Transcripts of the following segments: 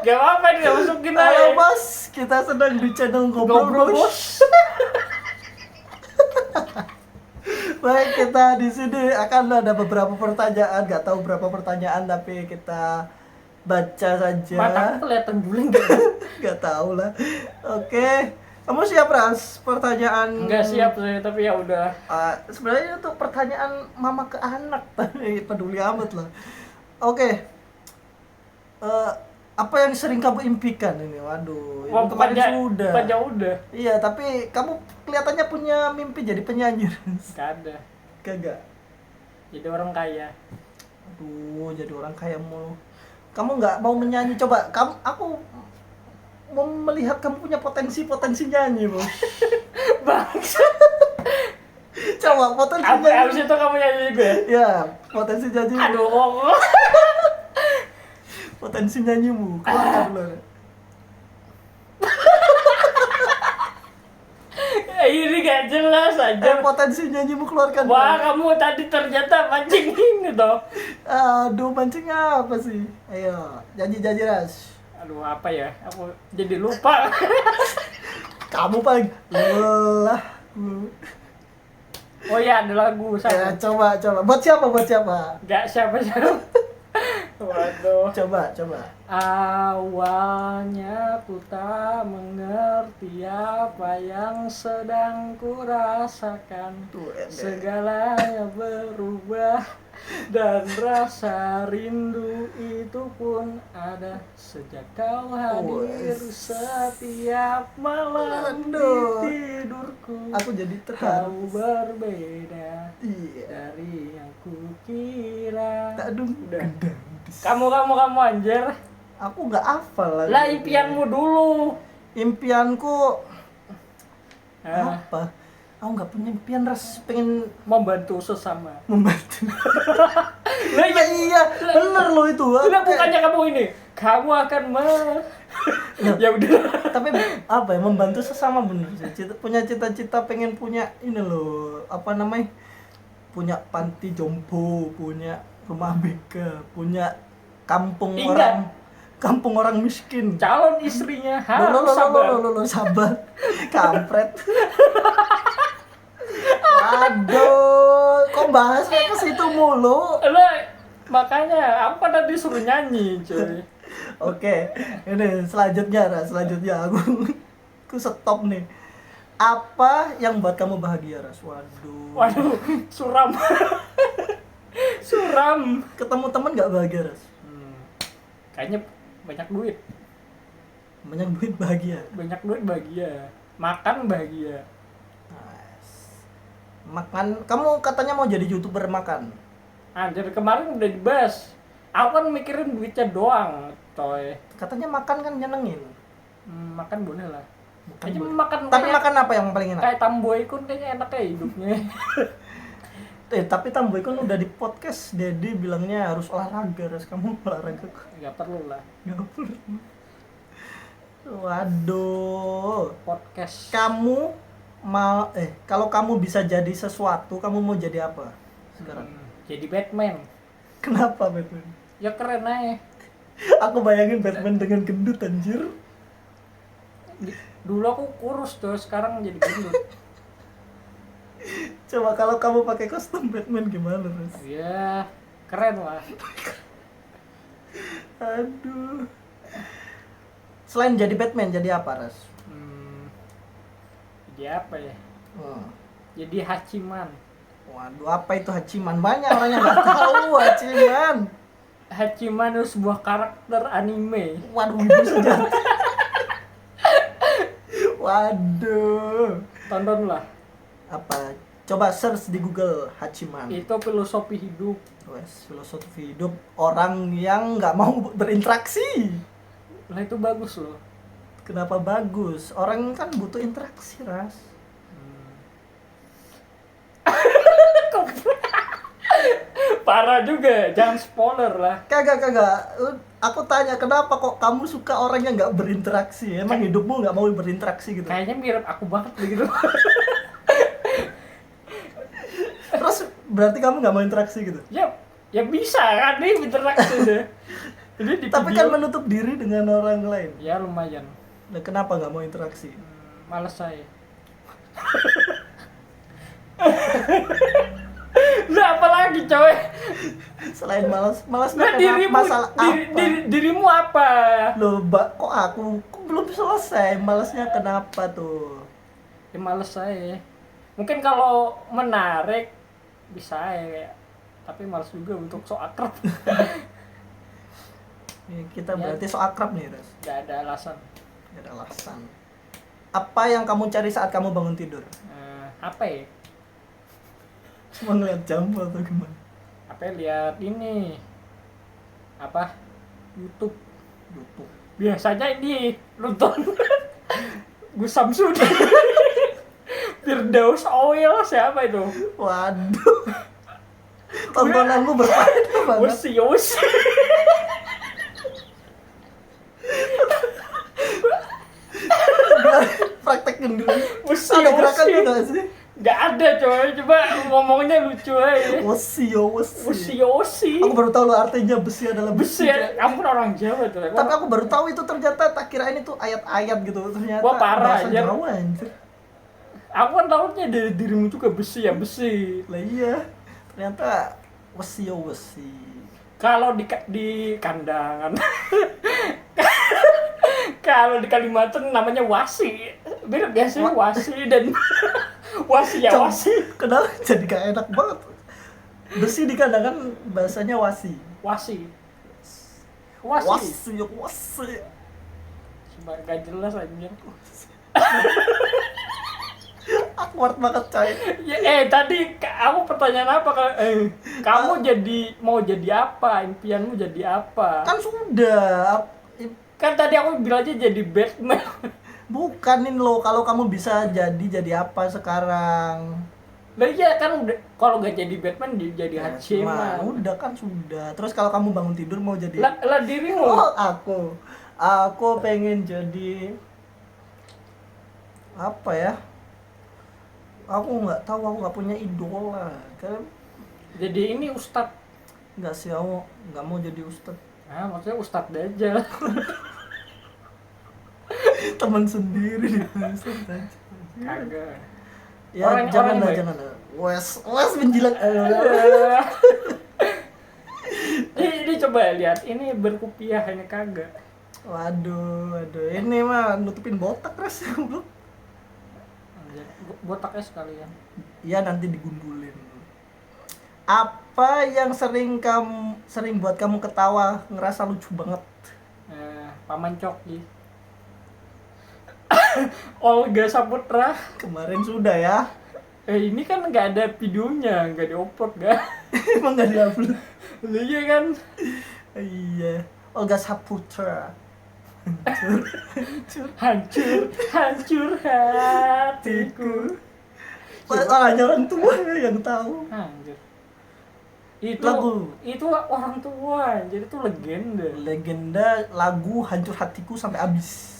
Gak apa-apa nih, masukin aja. Halo Bos, kita sedang di channel Ngobrol Bos. Baik, kita di sini akan ada beberapa pertanyaan, nggak tahu berapa pertanyaan tapi kita baca saja. Mataku kelihatan juling gak? Nggak tahu lah. Oke, kamu siap Ras? Pertanyaan? Enggak siap saya, tapi ya udah. Sebenarnya itu pertanyaan mama ke anak, tapi peduli amat lah. Oke. Apa yang sering kamu impikan ini? Waduh, Wah, ini kemarin sudah. Panjang udah. Iya, tapi kamu kelihatannya punya mimpi jadi penyanyi. Gak ada. Kagak. Jadi orang kaya. Aduh, jadi orang kaya mulu. Kamu nggak mau menyanyi? Coba, aku mau melihat kamu punya potensi nyanyi, Bos. Bangsa. Coba potensi Apa nyanyi. abis itu kamu nyanyi juga? Ya, potensi nyanyi. Aduh. Potensi nyanyimu, keluarkan dulu. Ini gak jelas aja. Potensi nyanyimu keluarkan. Wah, kamu tadi ternyata mancing ini toh. Aduh, mancing apa sih? Ayo, janji Ras. Aduh, apa ya? Aku jadi lupa. Kamu paling lelah. Oh ya, ada lagu Ya, sama. coba. Buat siapa? Gak siapa-siapa. Waduh. Coba. Awalnya ku tak mengerti apa yang sedang ku rasakan. Segalanya berubah dan rasa rindu itu pun ada sejak kau hadir setiap malam di Aduh. tidurku. Aku jadi Kau terharu. berbeda Iya. dari yang ku kira. Aduh, Udah. gendang. Kamu anjir. Aku nggak hafal lagi. Lah impianmu dulu. Impianku Ah, apa? Aku nggak punya impian, Ras. Pengen membantu sesama. membantu. Lah Ya, iya, bener loh itu. Lah bukannya kamu ini. Kamu akan Ya udah. Tapi apa ya, membantu sesama bener sih. Punya cita-cita pengen punya ini loh, apa namanya? Punya panti jompo, punya rumah BK, punya kampung orang miskin. Calon istrinya harus Sabar. Kampret. Waduh, kok bahasnya ke situ mulu? Lah makanya aku kan tadi suruh nyanyi, cuy. Oke, ini selanjutnya aku stop nih. Apa yang buat kamu bahagia, Ras? Waduh, suram. Suram. Ketemu teman nggak bahagia, Ras? Kayaknya banyak duit. Banyak duit bahagia. Banyak duit bahagia. Makan bahagia. Nice. Makan, kamu katanya mau jadi YouTuber makan. Anjir, kemarin udah dibahas. Aku kan mikirin duitnya doang, coy. Katanya makan kan nyenengin. Makan boleh lah. Makan Kayaknya boleh. makan Tapi kayak- makan apa yang paling enak? Kayak Tamboy Kun kayaknya enak ya hidupnya. Tapi Tamboy kan udah di podcast, Dedi bilangnya harus olahraga, Ras. Kamu olahraga kok. Gak perlu lah. Nggak perlu. Waduh. Podcast. Kamu mau kalau kamu bisa jadi sesuatu, kamu mau jadi apa sekarang? Jadi Batman. Kenapa Batman? Ya keren aja. Aku bayangin Batman dengan gendut, anjir. Dulu aku kurus tuh, sekarang jadi gendut. Coba kalau kamu pakai kostum Batman gimana, Ras? Ya keren lah. Aduh. Selain jadi Batman, jadi apa, Ras? Jadi apa ya? Jadi Hachiman. Waduh, apa itu Hachiman? Banyak orang yang nggak tahu Hachiman. Hachiman itu sebuah karakter anime. Waduh, ibu sejati. Waduh. Tonton lah. Apa? Coba search di Google Hachiman. Itu filosofi hidup. Wes, filosofi hidup orang yang nggak mau berinteraksi. Lah itu bagus loh. Kenapa bagus? Orang kan butuh interaksi, Ras. Parah juga, jangan spoiler lah. Kagak. Aku tanya kenapa kok kamu suka orang yang nggak berinteraksi? Emang hidupmu nggak mau berinteraksi gitu? Kayaknya mirip aku banget begitu. Terus berarti kamu nggak mau interaksi gitu? Ya bisa kan nih interaksi deh. Jadi di Tapi video, kan menutup diri dengan orang lain. ya lumayan. Nah, kenapa nggak mau interaksi? Males saya. Nah, apalagi coy? Selain malas Nah, dirimu, masalah apa? dirimu apa? Loh, kok aku belum selesai. Malasnya kenapa tuh? Ya males saya. Mungkin kalau menarik bisa ya, tapi males juga untuk sok akrab. Kita Ya. berarti so akrab nih, Ras. Gak ada alasan. Gak ada alasan. Apa yang kamu cari saat kamu bangun tidur? Apa ya? Cuma ngeliat jam atau gimana? Apa ya, lihat ini apa YouTube. YouTube. Biasanya ini nonton Gus Samsud. Firdaus Oil siapa itu? Waduh. Tontonanmu berfaedah banget. Usi. Praktekin dulu. Usi. Ada gerakannya nggak sih? Gak ada coy, coba ngomongnya lucu aja. Wesi. Usi. Aku baru tahu lo artinya besi adalah Besi besi. ya, kamu kan orang Jawa tuh. Tapi aku baru tahu itu ternyata tak kirain itu ayat-ayat gitu. Ternyata Wah, parah, bahasa anjir. Jawa anjir. Aku kan tahunya dari dirimu juga besi ya besi. Lah iya. Ternyata wesi. Kalau di kandangan, kalau di Kalimantan namanya wasi. Beda biasa wasi dan wasi ya Cong, wasi. kenapa jadi gak enak banget? Besi di kandangan bahasanya wasi. Wasi. Wasi. Cuma gak jelas anjir. Awkward banget coy. Ya, tadi aku pertanyaan apa? Kamu mau jadi apa? Impianmu jadi apa? Kan sudah. Kan tadi aku bilang aja jadi Batman. Bukanin lo, kalau kamu bisa jadi apa sekarang? Lah iya kan udah, kalau gak jadi Batman jadi Nah, Hachiman. udah kan sudah. Terus kalau kamu bangun tidur mau jadi Lah dirimu. Oh, aku pengen jadi apa ya? Aku nggak tahu, aku nggak punya idola. Kan Jadi ini Ustadz. nggak sih, aku nggak mau jadi ustad. Maksudnya Ustadz Dajjal. Teman sendiri Ustadz aja. Kagak. Ya Orang baik. jangan. Wes menjilat. Ini coba lihat, ini berkupiah ini kagak. Waduh, ini mah nutupin botak ras. Botaknya sekalian. Iya, nanti digundulin. Apa yang sering buat kamu ketawa, ngerasa lucu banget? Paman Coki. Olga Saputra. Kemarin sudah ya. Ini kan nggak ada videonya, nggak diupload kan? Emang nggak diupload? Iya kan? Iya. Olga Saputra. Hancur hatiku. Salahnya orang tua yang tahu. Anjir. Lagu. Itu orang tua, jadi itu legenda. Legenda lagu Hancur Hatiku sampai habis.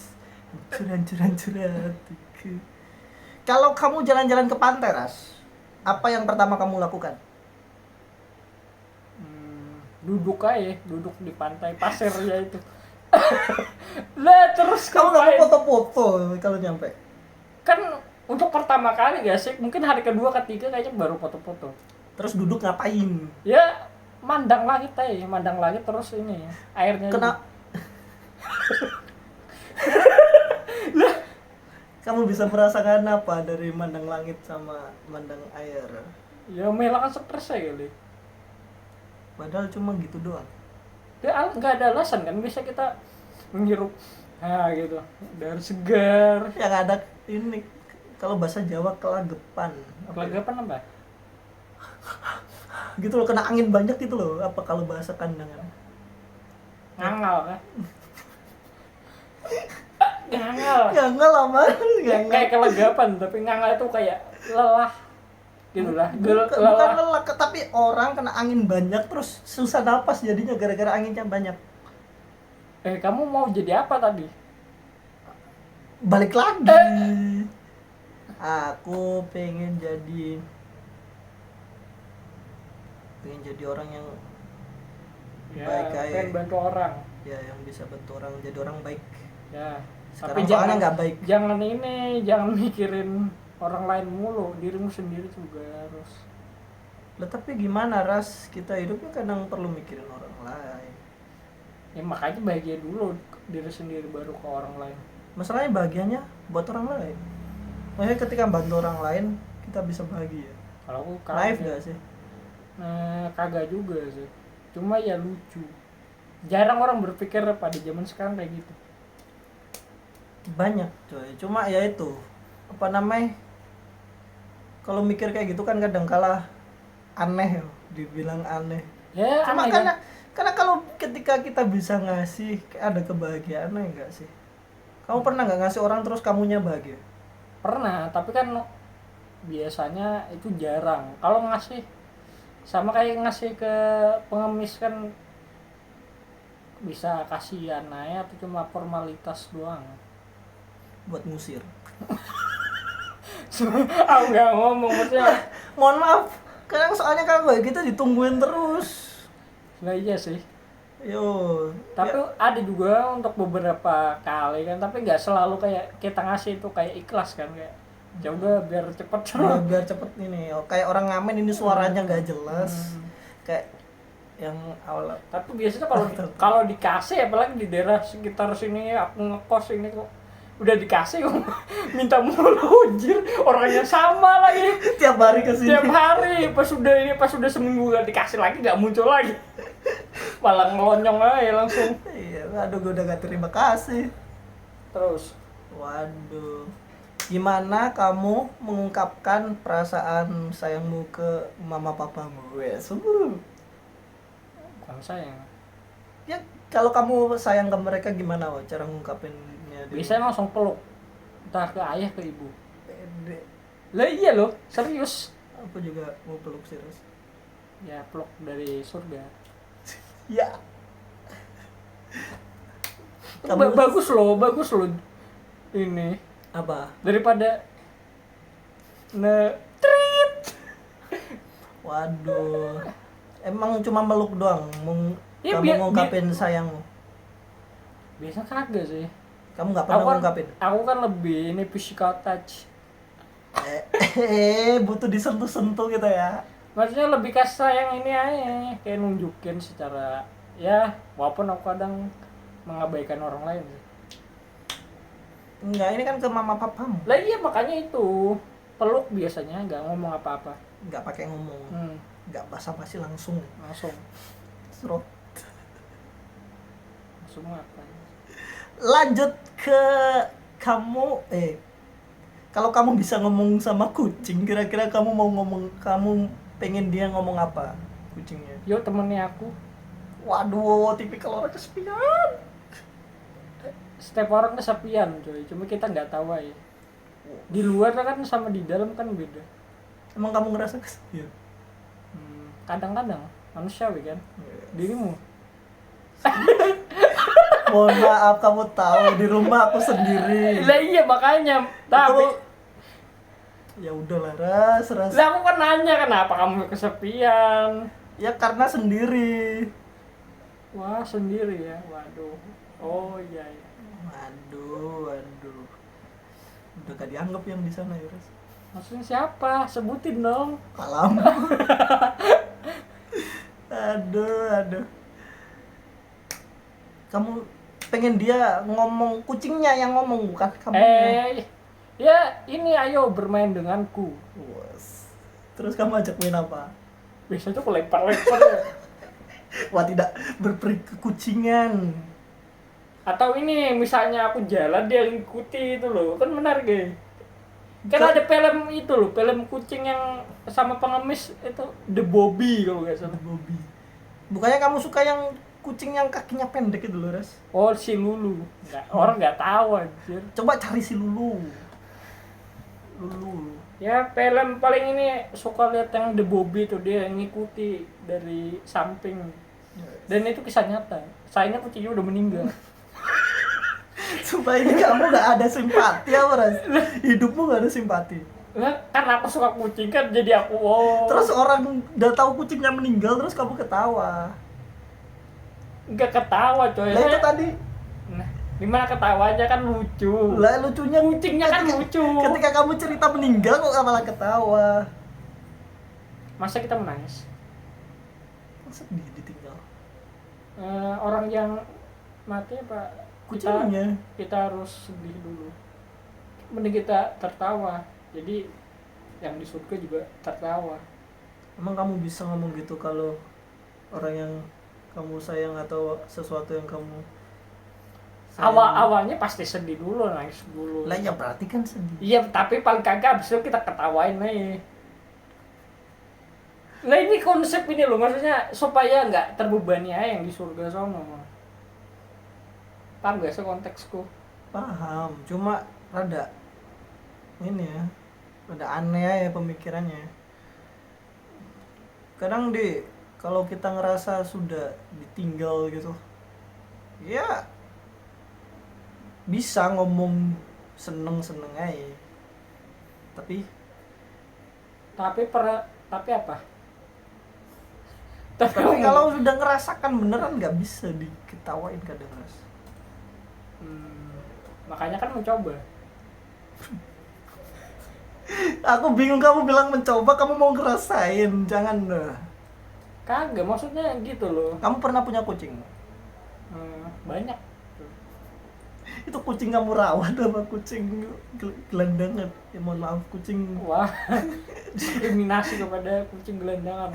Hancur hatiku. Kalau kamu jalan-jalan ke pantai, Ras, apa yang pertama kamu lakukan? Duduk di pantai pasir ya itu. Lah terus Kamu nggak ngapain? mau foto-foto kalau nyampe? Kan untuk pertama kali gak sih? Mungkin hari kedua ketiga kayaknya baru foto-foto. Terus duduk ngapain? Ya mandang langit terus ini airnya. Kamu bisa merasakan apa dari mandang langit sama mandang air? Ya menghilangkan stres aja kali. Padahal cuma gitu doang. Ya nggak ada alasan kan, bisa kita menghirup gitu udara segar. Yang ada ini, kalau bahasa Jawa kelagepan. Kelagapan apa? Gitu loh, kena angin banyak gitu loh. Apa kalau bahasa kandangan? Ngangal kan? Ngangal. Ngangal lama. Kayak kelagapan, tapi ngangal itu kayak lelah gitu lah. Bukan lelah, tapi orang kena angin banyak terus susah napas jadinya gara-gara anginnya banyak. Kamu mau jadi apa tadi? Balik lagi. Aku pengen jadi orang yang baik aja. Pengen bantu orang. Ya, yang bisa bantu orang jadi orang baik. Ya, Sekarang tapi soalnya nggak baik. jangan mikirin orang lain mulu, dirimu sendiri juga harus. Lah tapi gimana Ras, kita hidupnya kadang perlu mikirin orang lain. Ya makanya bahagia dulu diri sendiri baru ke orang lain. Masalahnya bahagianya buat orang lain. Maksudnya ketika bantu orang lain kita bisa bahagia. Kalau aku Naif kagak. gak sih? Kagak juga sih. Cuma ya lucu. Jarang orang berpikir pada zaman sekarang kayak gitu. Banyak coy, cuma ya itu apa namanya, kalau mikir kayak gitu kan kadang kala aneh, dibilang aneh. Ya Cuma aneh karena kan? karena kalau ketika kita bisa ngasih ada kebahagiaan, enggak sih? Kamu pernah nggak ngasih orang terus kamunya bahagia? Pernah, tapi kan biasanya itu jarang. Kalau ngasih sama kayak ngasih ke pengemis kan bisa kasihan aja atau cuma formalitas doang. Buat ngusir. Aku nggak ngomong maksudnya. Mohon maaf, kadang soalnya kalau kayak gitu ditungguin terus. Nggak iya sih. Yo, Tapi ya, ada juga untuk beberapa kali kan, tapi nggak selalu kayak kita ngasih itu kayak ikhlas kan, kayak ya udah biar cepet. biar cepet ini. Oh, kayak orang ngamen ini suaranya nggak jelas. Kayak yang awal. Tapi biasanya kalau dikasih, apalagi di daerah sekitar sini aku ngekos ini kok udah dikasih kok minta mulu, anjir, orangnya sama lagi Tiap hari kesini. tiap hari. Pas udah seminggu gak dikasih lagi, gak muncul lagi, malah ngelonyong aja langsung. Iya, aduh gue udah gak terima kasih. Terus Waduh. Gimana kamu mengungkapkan perasaan sayangmu ke mama papamu? Wes, bukan sayang, ya kalau kamu sayang ke mereka gimana cara ngungkapinnya? biasanya langsung peluk, entah ke ayah ke ibu. Pede. Lah iya loh, serius. Aku juga mau peluk serius. Ya peluk dari surga. Ya. Kamu- Bagus loh ini Apa? daripada treat. Waduh. Emang cuma meluk doang Ya, kamu ngungkapin sayangmu? Biasa kagak sih. Kamu nggak pernah ngungkapin? Aku kan lebih ini physical touch. Butuh disentuh-sentuh gitu ya. Maksudnya lebih kasih sayang ini aja, kayak nunjukin secara, ya walaupun aku kadang mengabaikan orang lain sih. Enggak, ini kan ke mama papamu. Lah iya makanya itu peluk biasanya nggak ngomong apa-apa. Nggak pakai ngomong. Nggak basa-basi langsung. Langsung Serot. apa? Lanjut ke kamu, kalau kamu bisa ngomong sama kucing, kira-kira kamu mau ngomong, kamu pengen dia ngomong apa kucingnya? Yo temennya aku. Waduh, tipikal orang kesepian. Setiap orang kesepian coy, cuma kita nggak tahu aja. Di luar kan sama di dalam kan beda. Emang kamu ngerasa kesepian? Kadang-kadang manusiawi kan. Dirimu Mohon maaf, kamu tahu di rumah aku sendiri. lah iya makanya. Tapi Ya udahlah, ras. lah aku kan nanya kenapa kamu kesepian. Ya karena sendiri. Wah sendiri ya, waduh. Oh iya. Waduh. Udah gak dianggap yang di sana ya, ras. Maksudnya siapa? Sebutin dong. Malam. Aduh. Kamu pengen dia ngomong, kucingnya yang ngomong bukan kamu. Ya ini ayo bermain denganku. Terus kamu ajak main apa? Biasanya aku lempar-lempar ya. Wah, tidak berperi kekucingan. Atau ini misalnya aku jalan dia ngikuti itu loh, kan menarik ya. Kan ada film itu loh, film kucing yang sama pengemis itu The Bobby kalau nggak salah. Bobby. Bukannya kamu suka yang kucing yang kakinya pendek itu loh, Ras? Oh si Lulu. Orang nggak tahu anjir. Coba cari si Lulu. Ya film paling ini suka lihat yang The Bobby tuh, dia ngikuti dari samping. Dan itu kisah nyata. Sayangnya kucingnya udah meninggal. Supaya ini kamu gak ada simpati apa, Ras? Hidupmu gak ada simpati. Nah, karena aku suka kucing kan jadi aku. Terus orang udah tahu kucingnya meninggal terus kamu ketawa. Nggak ketawa coy. Lah itu tadi. Nah, gimana ketawanya kan lucu. Lah lucunya Kucingnya kan lucu. Ketika kamu cerita meninggal kok malah ketawa. Masa kita menangis? Sedih ditinggal. Orang yang mati apa? Kucingnya. Kita harus sedih dulu. Mending kita tertawa. Jadi yang di surga juga tertawa. Emang kamu bisa ngomong gitu kalau orang yang kamu sayang atau sesuatu yang kamu sayang? Awalnya pasti sedih dulu, nangis dulu. Lah ya berarti kan sedih. Iya, tapi paling kagak abis itu kita ketawain nih. Nah ini konsep ini loh, maksudnya supaya nggak terbebani aja yang di surga sono. Paham gak sih konteksku? Paham, cuma rada ini ya, rada aneh ya pemikirannya. Kadang kalau kita ngerasa sudah ditinggal gitu, ya bisa ngomong seneng-seneng aja. Tapi apa? Tapi kalau sudah ngerasakan beneran nggak bisa diketawain kadang Ras. Makanya kan mencoba. Aku bingung, kamu bilang mencoba, kamu mau ngerasain, jangan dah. Kagak, maksudnya gitu loh. Kamu pernah punya kucing? Banyak. Itu kucing kamu rawat apa kucing gelandangan? Ya mohon maaf, kucing. Wah, diskriminasi kepada kucing gelandangan.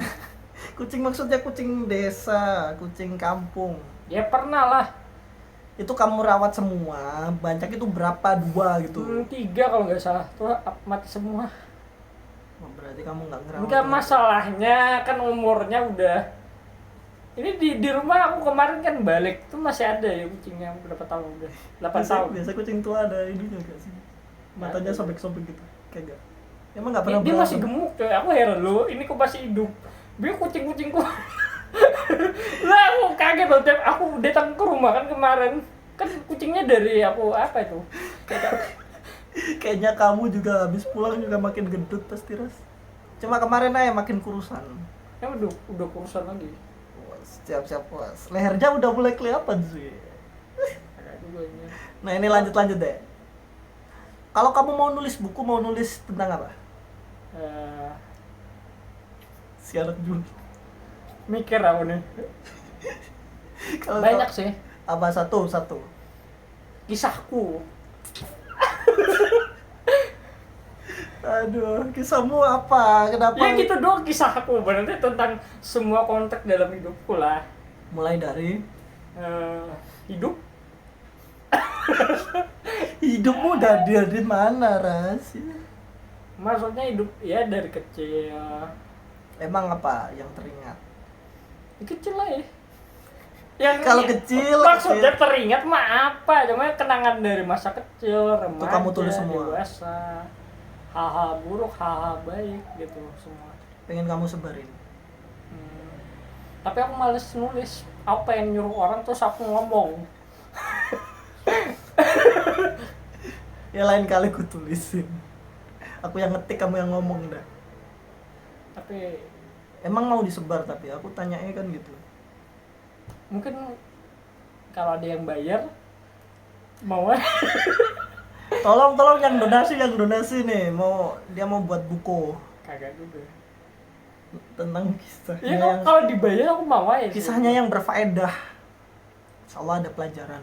Kucing maksudnya kucing desa, kucing kampung. Ya pernah lah. Itu kamu rawat semua, banyak itu berapa? 2 gitu. 3 kalau nggak salah, tuh mati semua. Oh, berarti kamu nggak ngerawat. Enggak, masalahnya kan umurnya udah. Ini di rumah aku kemarin kan balik tuh masih ada ya kucingnya berapa tahun udah? 8 tahun. Biasa kucing tua ada ininya gak sih? Matanya sobek-sobek gitu. Kayak gak? Emang nggak Dia pernah masih gemuk coy, aku heran loh, ini kok masih hidup. Dia kucing-kucingku. Lah aku kaget loh, aku datang ke rumah kan kemarin. Kan kucingnya dari aku apa itu? Kayaknya kamu juga habis pulang juga makin gendut pasti Ras. Cuma kemarin aja makin kurusan. Ya udah kurusan lagi. Siap-siap puas. Lehernya udah mulai kelihatan sih. Agak juga ini. Nah ini lanjut deh. Kalau kamu mau nulis buku, mau nulis tentang apa? Si anak dulu. Mikir aku nih. Kalau Banyak sih. Apa satu? Kisahku. Aduh, kisahmu apa? Kenapa? Ya gitu doang kisahku, berarti tentang semua konteks dalam hidupku lah. Mulai dari Hidup. hidupmu dari mana, Ras? Maksudnya hidup ya dari kecil. Emang apa yang teringat? Ya, kecil lah ya. Yang Kalau kecil, maksudnya teringat mah apa? Cuma kenangan dari masa kecil, remaja, itu kamu tulis semua. dewasa, hal-hal buruk, hal-hal baik gitu semua. Pengen kamu sebarin. Tapi aku males nulis. Aku pengen nyuruh orang terus aku ngomong. Ya lain kali ku tulisin. Aku yang ngetik, kamu yang ngomong dah. Tapi Emang mau disebar, tapi aku tanyanya kan gitu. mungkin kalau ada yang bayar mau. Tolong yang donasi nih, dia mau buat buku Kagak juga. tentang kisahnya Iya, yang kalau dibayar aku mau aja sih. kisahnya yang berfaedah. Insyaallah ada pelajaran.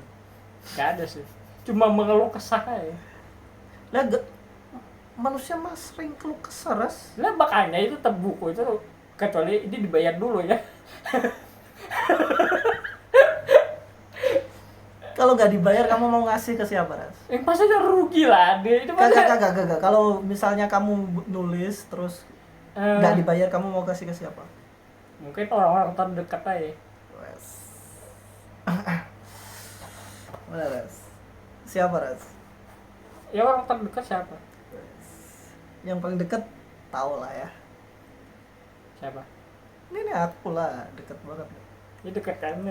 Gak ada sih. Cuma mengeluh kesah aja. Lah manusia mah sering keluh kesah, Ras. Lah makanya itu buku itu kecuali ini dibayar dulu ya. Kalau nggak dibayar kamu mau ngasih ke siapa, Ras? Maksudnya rugi lah dia itu Kagak. Kalau misalnya kamu nulis terus nggak dibayar, kamu mau kasih ke siapa? Mungkin orang-orang terdekat aja. Wes. Mana, Ras? Siapa, Ras? Ya orang terdekat siapa? Yang paling dekat tahu lah ya. Siapa? Ini aku lah, dekat banget. Itu dekat kan.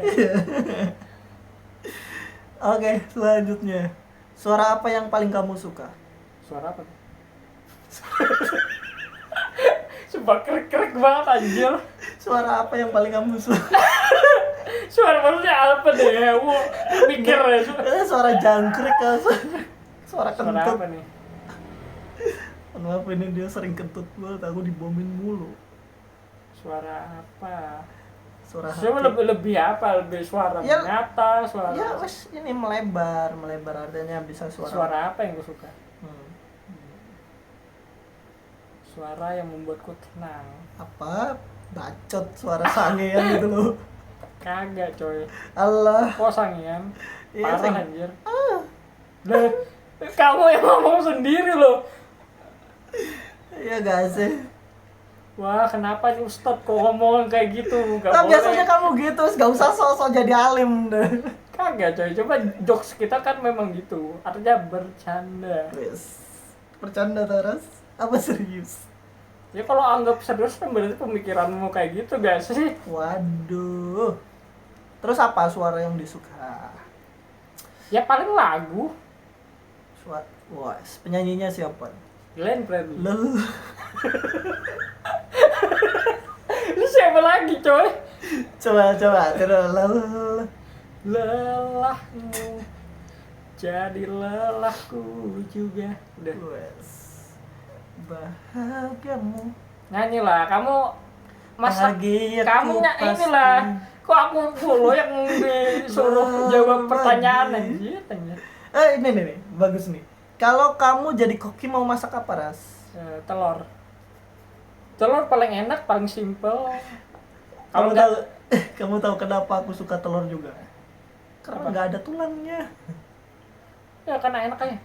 Oke, selanjutnya. Suara apa yang paling kamu suka? Suara apa? Sumpah krek banget anjir. Suara apa yang paling kamu suka? Suara maksudnya apa deh? Aku mikir ya. Suara jangkrik kan. Suara Suara kentut. apa nih? Maaf ini dia sering kentut banget, aku dibomin mulu. Suara apa? Suara Suara hati. lebih apa? Lebih suara Ya, nyata, suara. Ya wes ini melebar artinya bisa Suara apa yang gue suka? Hmm. Suara yang membuatku tenang. Apa? Bacot suara sangean gitu loh. Kagak coy. Allah. Kok sangian? Iya, Parah sang- anjir. Lah, kamu yang ngomong sendiri loh. Iya gak sih? Wah, kenapa nih Ustadz kok ngomong kayak gitu? Gak Kan boleh. biasanya kamu gitu, gak usah sok-sok jadi alim deh. Kagak coy, coba jokes kita kan memang gitu. Artinya bercanda. Wes. Bercanda terus. Apa serius? Ya kalau anggap serius kan berarti pemikiranmu kayak gitu gak sih? Waduh. Terus apa suara yang disuka? Ya paling lagu. Wah, penyanyinya siapa? Glenn Fredly. Lel. Lu siapa lagi coy? Coba terus lel. Lelahmu jadi lelahku juga. Udah. Wes. Bahagiamu. Nyanyi lah, kamu masa Bahagia kamu inilah. Kok aku dulu yang disuruh jawab pertanyaan anjir, tanya. Ini nih, bagus nih. Kalau kamu jadi koki mau masak apa, Ras? Telur. Telur paling enak, paling simple. Kamu Kalau tahu nggak- kamu tahu kenapa aku suka telur juga? Karena Apa? nggak ada tulangnya. Ya karena enak aja.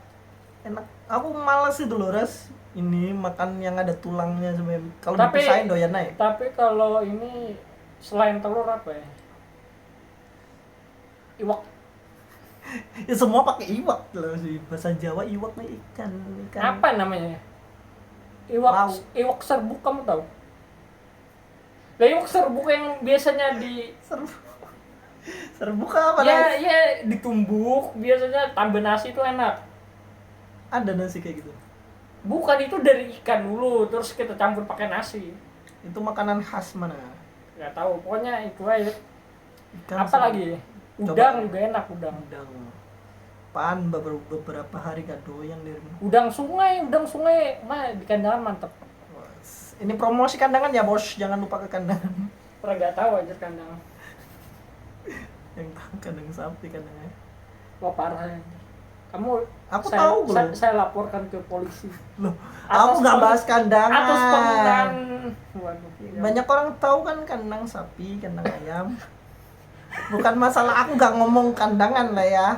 Enak. Aku malas itu loh, Ras. Ini makan yang ada tulangnya sebenarnya. Kalau Tapi- dipisahin doyan aja. Tapi kalau ini selain telur apa ya? Iwak. Ya semua pakai iwak loh sih. Bahasa Jawa iwak nih ikan. Apa namanya? Iwak Lauk. iwak serbuk kamu tahu? Lah iwak serbuk yang biasanya di Serbuk apa, ya Ras? ya ditumbuk, biasanya tambah nasi itu enak. Ada nasi kayak gitu. Bukan, itu dari ikan dulu terus kita campur pakai nasi. Itu makanan khas mana? Nggak tahu, pokoknya itu aja. Ikan Apa sama lagi? Coba. Udang juga enak, udang. udang. Pan beberapa hari gak doyan dari Udang sungai mah di kandangan mantep. Ini promosi kandangan ya, Bos. Jangan lupa ke kandangan. Pernah nggak tahu aja kandangan. Yang tahu kandang sapi kandangnya. Wah parah ya. Kamu Aku tahu, bro. saya laporkan ke polisi. Loh, Atas aku nggak peng- bahas kandangan. Atas penggunaan. Waduh. Banyak orang tahu kan kandang sapi, kandang ayam. Bukan masalah, aku nggak ngomong kandangan lah ya.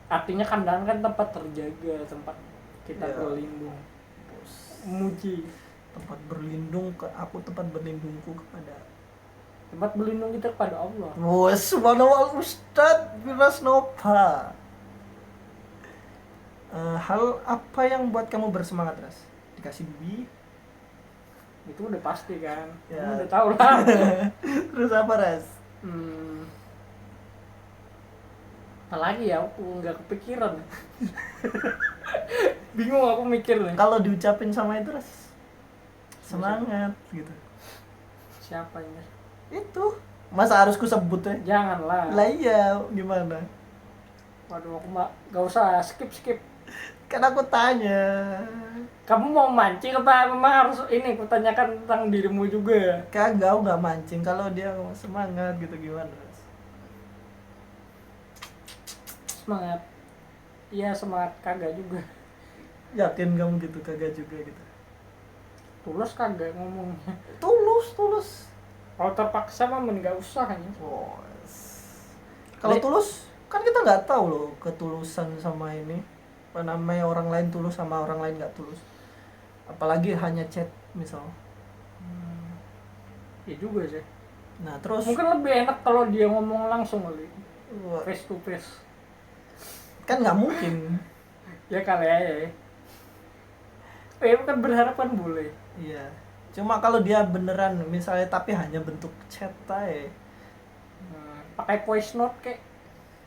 Artinya kandangan kan tempat terjaga, tempat kita Ya. berlindung. Muji. Tempat berlindung aku tempat berlindungku kepada. Tempat berlindung kita kepada Allah. Wah, subhanallah Ustadz Wirasnova. Hal apa yang buat kamu bersemangat, Ras? Dikasih bibi? Itu udah pasti kan. Ya. Kamu udah tahu lah. Terus apa, Ras? Apalagi ya, aku nggak kepikiran. Bingung aku mikir nih. Kalau diucapin sama itu, Ras, semangat gitu. Siapa ini? Itu masa harus ku sebut ya? Janganlah. Lah iya, gimana? Waduh, aku mah gak usah skip. Kan aku tanya. Kamu mau mancing apa memang harus ini kutanyakan tentang dirimu juga? Kagak, aku nggak mancing. Kalau dia semangat gitu gimana, Ras? Semangat. Iya semangat, kagak juga. Yakin kamu gitu, kagak juga gitu. Tulus kagak ngomongnya. Tulus. Kalau terpaksa mah mending gak usah kan. Bos. Kalau tulus kan kita nggak tahu loh ketulusan sama ini. Apa namanya, orang lain tulus sama orang lain nggak tulus. Apalagi hanya chat misal. Iya juga sih. Nah terus Mungkin lebih enak kalau dia ngomong langsung kali. wah, Face to face. kan nggak mungkin. Ya kali aja ya. Ya kan berharap kan boleh. Iya. Cuma kalau dia beneran misalnya tapi hanya bentuk chat aja. Pakai voice note kayak.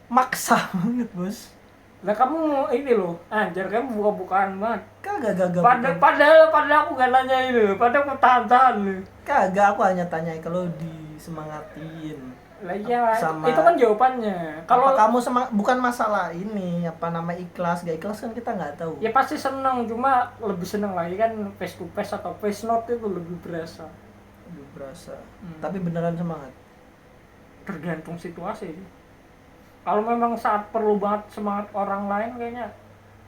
Maksa banget, Bos. Lah kamu mau ini loh, anjir kamu buka-bukaan banget. Kagak Padahal aku gak nanya ini, padahal aku tahan-tahan loh. Kagak, aku hanya tanya kalau disemangatin. Lah iya, Sama- itu kan jawabannya. Kalau Kalau kamu bukan masalah ini apa nama ikhlas gak ikhlas kan kita nggak tahu. ya pasti seneng, cuma lebih seneng lagi kan face to face atau face note itu lebih berasa. Aduh, berasa. Hmm. Tapi beneran semangat. Tergantung situasi. Kalau memang saat perlu banget semangat orang lain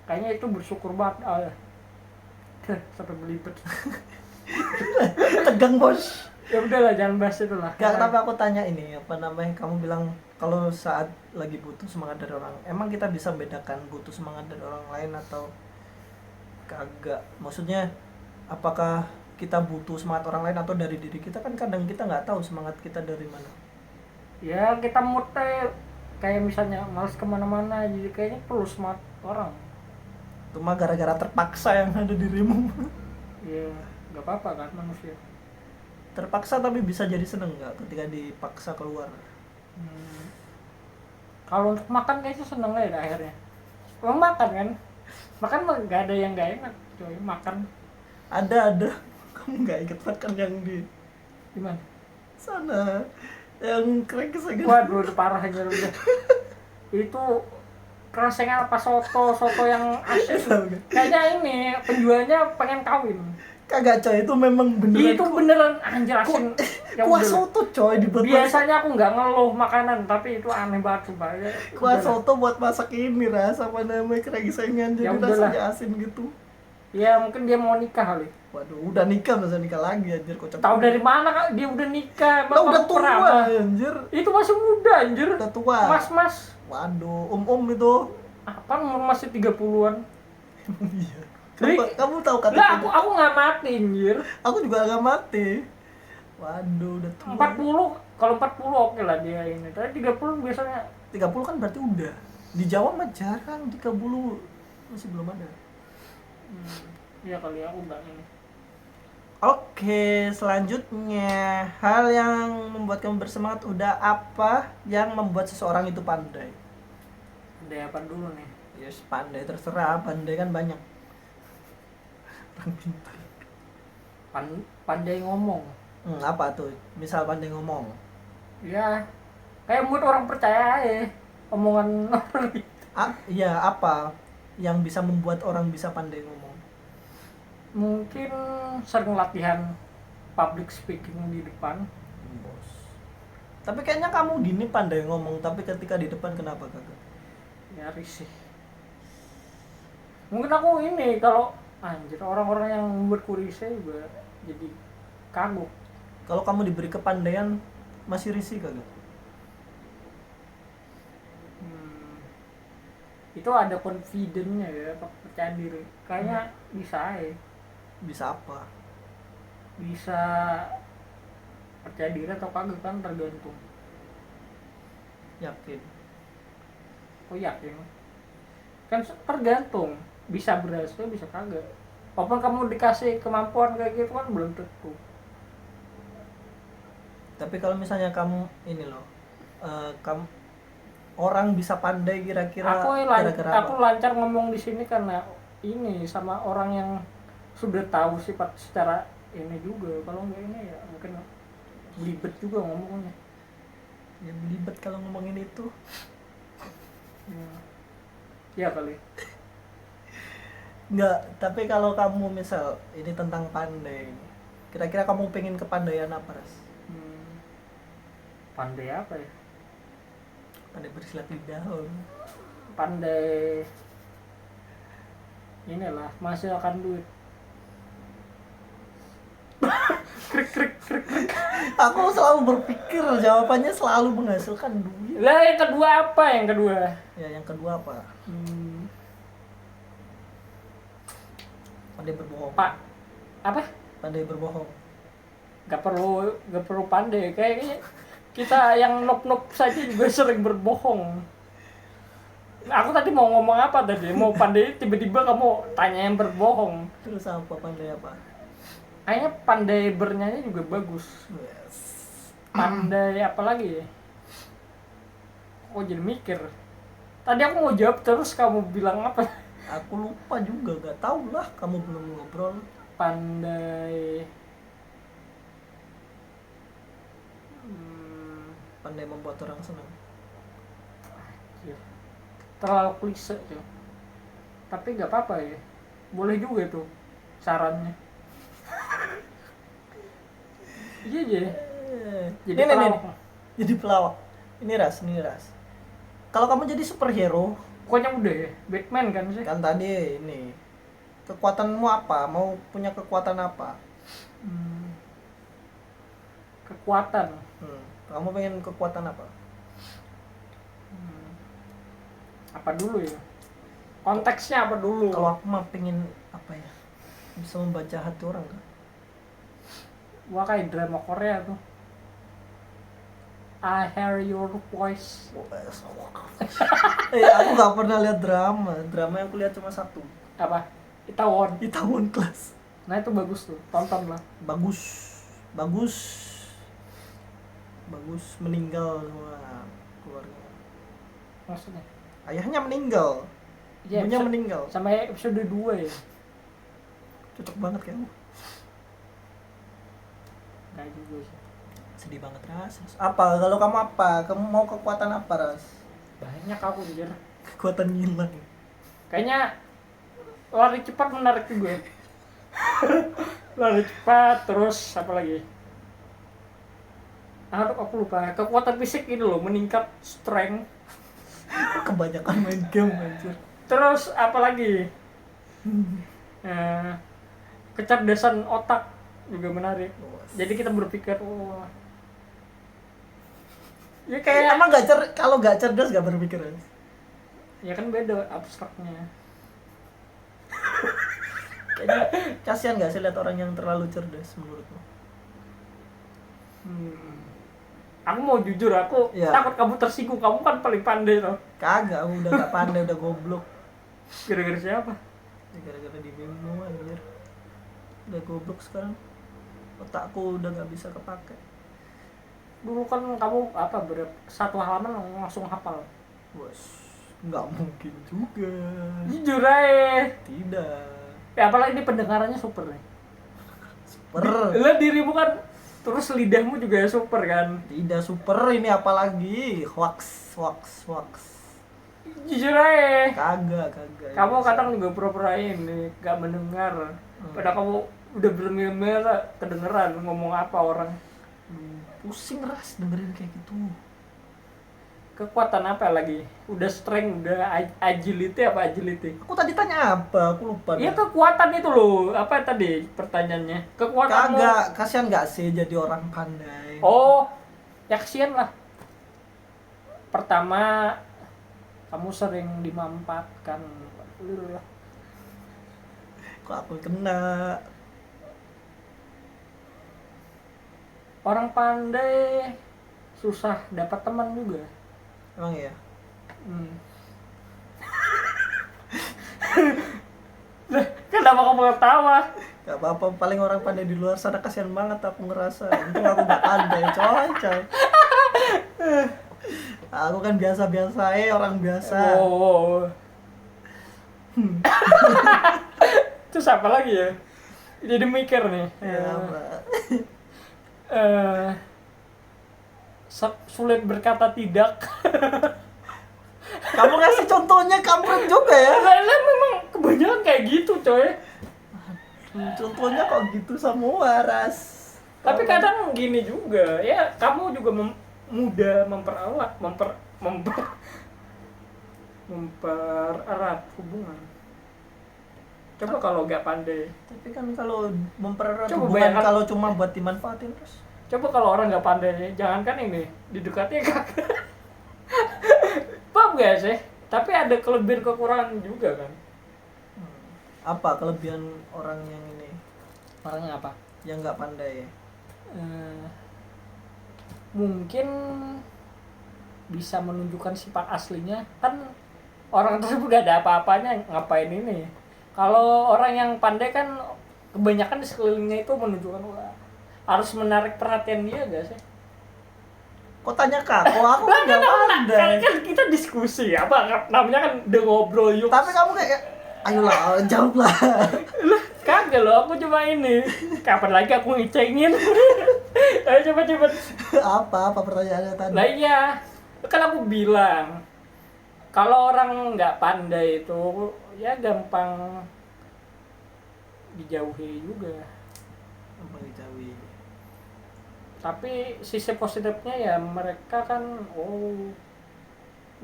kayaknya itu bersyukur banget. Sampai belibet. Tegang bos. Ya udahlah, jangan bahas itu lah. Gak, tapi aku tanya ini apa namanya, kamu bilang kalau saat lagi butuh semangat dari orang, emang kita bisa bedakan butuh semangat dari orang lain atau kagak? Maksudnya apakah kita butuh semangat orang lain atau dari diri kita? Kan kadang kita nggak tahu semangat kita dari mana. Ya kita moodnya kayak misalnya males kemana-mana, jadi kayaknya perlu semangat orang. Cuma gara-gara terpaksa yang ada dirimu. Ya nggak apa-apa kan manusia. Terpaksa tapi bisa jadi seneng nggak ketika dipaksa keluar? Kalau untuk makan kayaknya seneng aja dah akhirnya. Emang makan kan? Makan mah nggak ada yang nggak enak, coy. Makan Ada kamu nggak inget makan yang di gimana? sana yang keren kesegan? Waduh, udah parah aja udah. Itu kerasnya apa soto yang asin. Kayaknya ini penjualnya pengen kawin. Kagak coy, itu memang beneran. Itu beneran anjir asin. Ya Kuah udah. soto coy dibuat. Biasanya aku nggak ngeluh makanan, tapi itu aneh banget sumpah. Ya, Kuah udahlah. soto buat masak ini rasa apa namanya kerengisengan jadi Ya udahlah. rasanya asin gitu. Ya mungkin dia mau nikah kali. Waduh, udah nikah masa nikah lagi anjir kocak. Tahu dari mana Kak? Dia udah nikah. Lah udah Kamu tua pernah? anjir. Itu masih muda anjir. Udah tua. Mas. Waduh, itu. Apa umur masih 30-an? Iya. Jadi- Kamu tahu kata Lah aku nggak mati anjir. Aku juga agak mati. Waduh, udah tua. 40, kalau 40 oke lah dia ini. Tapi 30 biasanya 30 kan berarti udah. Di Jawa mah jarang 30 masih belum ada. iya kali aku enggak ini. Oke, selanjutnya hal yang membuat kamu bersemangat udah apa yang membuat seseorang itu pandai? Ada apa dulu nih? Yes, pandai terserah, pandai kan banyak. Orang pintar. Pandai ngomong. Apa tuh? Misal pandai ngomong. Ya, kayak mood orang percaya aja omongan orang itu. Iya, apa yang bisa membuat orang bisa pandai ngomong? Mungkin sering latihan public speaking di depan. Bos. Tapi kayaknya kamu gini pandai ngomong, tapi ketika di depan kenapa kagak? Ya risih. Mungkin aku ini kalau anjir orang-orang yang membuatku risih juga jadi kagok. Kalau kamu diberi kepandaian masih risih kagak? Itu ada confidence-nya ya, percaya diri. Kayaknya bisa ya. Bisa apa? Bisa percaya diri atau kagak kan tergantung. Yakin? Oh yakin? Kan tergantung. Bisa berhasil, bisa kagak. Walaupun kamu dikasih kemampuan kayak gitu kan belum tentu. Tapi kalau misalnya kamu ini loh, kamu orang bisa pandai kira-kira gara-gara Aku apa? lancar ngomong di sini karena ini sama orang yang sudah tahu sifat secara ini juga. Kalau enggak ini ya mungkin belibet juga ngomongnya. Ya belibet kalau ngomongin itu. Ya kali. Enggak, tapi kalau kamu misal ini tentang pandai, kira-kira kamu pengen kepandaian apa, Ras? Pandai apa ya? Pandai bersilat lidah. Pandai inilah menghasilkan duit. Aku selalu berpikir jawabannya selalu menghasilkan duit. Lah yang kedua apa? Yang kedua? Ya, yang kedua apa? Pandai berbohong. Pak apa? Pandai berbohong. Gak perlu pandai. Kayaknya kita yang nop saja juga sering berbohong. Aku tadi mau ngomong apa tadi? Mau pandai, tiba-tiba kamu tanya yang berbohong. Terus apa pandai apa? Kayaknya pandai bernyanyi juga bagus. Yes. Pandai apa lagi ya? Kok jadi mikir? Tadi aku mau jawab terus kamu bilang apa? Aku lupa juga, gak tahu lah, kamu belum ngobrol. Pandai pandai membuat orang senang. Iya. Terlalu klise tuh. Tapi nggak apa-apa ya. Boleh juga tuh sarannya. Iya aja. Jadi pelawak. Jadi pelawak. Ini ras. Kalau kamu jadi superhero, Pokoknya udah ya. Batman kan sih. kan tadi ini kekuatanmu apa? Mau punya kekuatan apa? Kekuatan. Kamu pengen kekuatan apa? Apa dulu ya? Konteksnya apa dulu? Kalau aku mah pengen apa ya? Bisa membaca hati orang kan? Wah kayak drama Korea tuh. I hear your voice. Aku nggak pernah lihat drama. Drama yang aku lihat cuma satu. Apa? Itaewon. Itaewon Class. Nah itu bagus tuh. Tonton lah. Bagus meninggal semua keluarga. Maksudnya? Ayahnya meninggal. Iya, Ibunya meninggal. Sampai episode 2 ya. Cocok banget kayaknya. Kayak juga sih. Sedih banget Ras. Apa? Kalau kamu apa? Kamu mau kekuatan apa Ras? Banyak aku anjir. Kekuatan ngilang. Kayaknya lari cepat menarik juga. Lari cepat terus apa lagi? Aku lupa. Kekuatan fisik ini loh meningkat strength. Kebanyakan main game anjir. Terus apa lagi? Kecerdasan otak juga menarik. Jadi kita berpikir, wah. Ya kayak Emang kalau nggak cerdas nggak berpikir Ras? ya kan beda abstraknya. Kayaknya kasihan nggak sih lihat orang yang terlalu cerdas menurutmu? Aku mau jujur, aku Iya. takut kamu tersinggung. Kamu kan paling pandai loh. Kagak, aku udah gak pandai, udah goblok. Gara-gara siapa? Ya, gara-gara di BEMO anjir. Udah goblok sekarang. Otakku udah gak bisa kepake. Dulu kan kamu apa satu halaman langsung hafal. Bos, nggak mungkin juga. Jujur aja. Tidak. Ya apalagi ini pendengarannya super nih. Super. Lo dirimu kan terus lidahmu juga super kan. Tidak super ini apalagi hoax. Jujur aja. Kagak. Kamu kadang juga pura-pura ini gak mendengar. Padahal kamu udah bermil-mil kedengeran ngomong apa orang. Pusing Ras dengerin kayak gitu. Kekuatan apa lagi? Udah strength, udah agility apa agility? Aku tadi tanya apa? Aku lupa. Iya kekuatan itu loh. Apa tadi pertanyaannya? Kekuatanmu. Kagak, kasihan gak sih jadi orang pandai? Oh, ya kesian lah. Pertama, kamu sering dimanfaatkan. Kok aku kena? Orang pandai susah dapat teman juga. Emang ya? Kenapa kamu ketawa? Gak apa-apa, paling orang pandai di luar sana kasihan banget aku ngerasa. Untung aku gak pandai, coy. Aku kan biasa-biasa orang biasa. Oh. Terus apa lagi ya? Jadi mikir nih. Ya, Sulit berkata tidak. kamu ngasih contohnya kampret juga ya. Karena memang kebanyakan kayak gitu, coy. Contohnya kok gitu semua Ras. Tapi kadang gini juga, ya kamu juga mudah mempererat hubungan. Coba kalau nggak pandai. Tapi kan kalau mempererat Coba hubungan bayangkan. kalau cuma buat dimanfaatin terus. Coba kalau orang nggak pandai, jangankan ini didekatnya kagak. Paham gak sih? Tapi ada kelebihan kekurangan juga kan. Apa kelebihan orang yang ini? Orangnya apa? Yang nggak pandai ya? Mungkin bisa menunjukkan sifat aslinya. Kan orang tersebut gak ada apa-apanya, ngapain ini? Kalau orang yang pandai kan kebanyakan di sekelilingnya itu menunjukkan wah, harus menarik perhatian dia gak sih? Kok tanya kak? Kok aku kan nggak pandai? Kan kita diskusi apa namanya kan udah ngobrol yuk. Tapi kamu kayak, ayolah jawablah. Kagak loh, aku cuma ini. Kapan lagi aku ngecengin? Ayo coba. Apa pertanyaannya tadi? Lah iya, kan aku bilang kalau orang nggak pandai itu ya gampang dijauhi juga. Apa dijauhi? Tapi sisi positifnya ya mereka kan,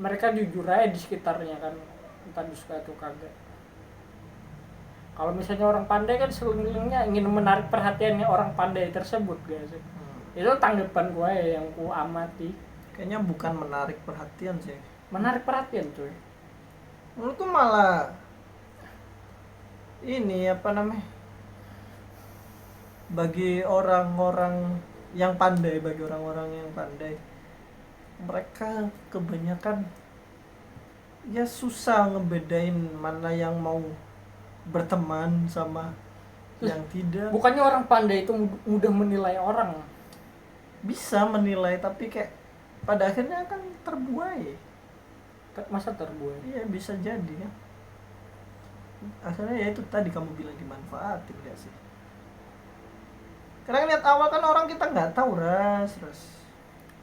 mereka jujur aja di sekitarnya kan, entah disuka atau kagak. Kalau misalnya orang pandai kan sekelilingnya ingin menarik perhatiannya orang pandai tersebut, guys. Itu tanggapan gue yang ku amati. Kayaknya bukan menarik perhatian sih. Menarik perhatian cuy. Menurutku malah ini apa namanya? Bagi orang-orang yang pandai, mereka kebanyakan ya susah ngebedain mana yang mau berteman sama yang tidak. Bukannya orang pandai itu mudah menilai orang. Bisa menilai tapi kayak pada akhirnya kan terbuai. Masa terbuai? Iya bisa jadi kan. Akhirnya ya itu tadi kamu bilang dimanfaatin gak sih? Karena lihat awal kan orang kita nggak tahu ras.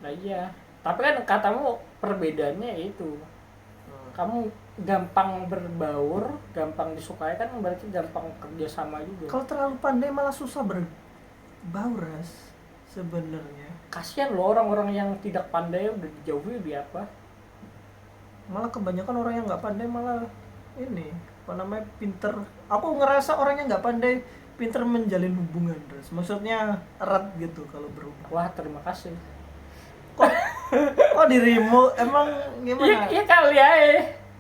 Nah iya. Tapi kan katamu perbedaannya itu. Kamu gampang berbaur, gampang disukai kan berarti gampang kerja sama juga. Kalau terlalu pandai malah susah berbaur ras sebenarnya. Kasihan loh orang-orang yang tidak pandai udah dijauhi di apa? Malah kebanyakan orang yang nggak pandai malah ini apa namanya pinter. Aku ngerasa orang yang nggak pandai pinter menjalin hubungan ras. Maksudnya erat gitu kalau berhubungan. Wah terima kasih. Kok dirimu emang gimana? Iya kali ya.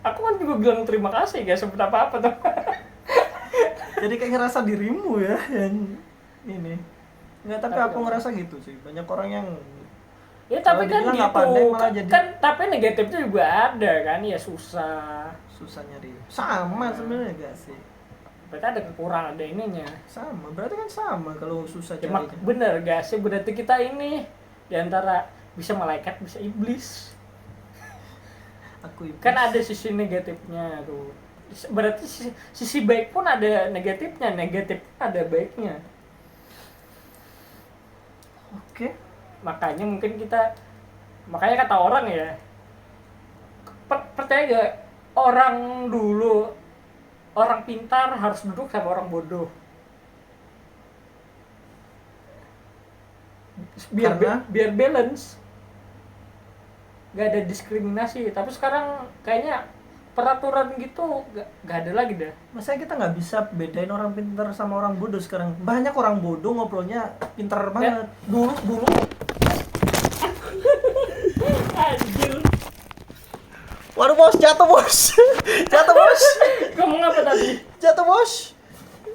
Aku kan juga bilang terima kasih gak sebut apa-apa tuh. Jadi kayak ngerasa dirimu ya yang ini. Enggak, tapi aku ngerasa gitu sih. Banyak orang yang ya tapi kan dibilang nggak gitu pandai malah jadi kan, tapi negatifnya juga ada kan, ya susah nyari. Sama sebenarnya gak sih? berarti ada kekurangan, ada ininya. Sama, berarti kan sama kalau susah Ya, carinya. bener gak sih, berarti kita ini diantara bisa malaikat bisa iblis. Aku iblis. Kan ada sisi negatifnya tuh, berarti sisi baik pun ada negatifnya, negatif ada baiknya. Oke. Makanya kata orang ya, percaya gak orang dulu, orang pintar harus duduk sama orang bodoh biar balance, gak ada diskriminasi. Tapi sekarang kayaknya peraturan gitu gak ada lagi dah. Masa kita nggak bisa bedain orang pintar sama orang bodoh sekarang? Banyak orang bodoh ngobrolnya pintar banget. Dulu anjir. Waduh bos, jatuh bos. Jatuh bos. Kamu ngapa tadi? Jatuh bos.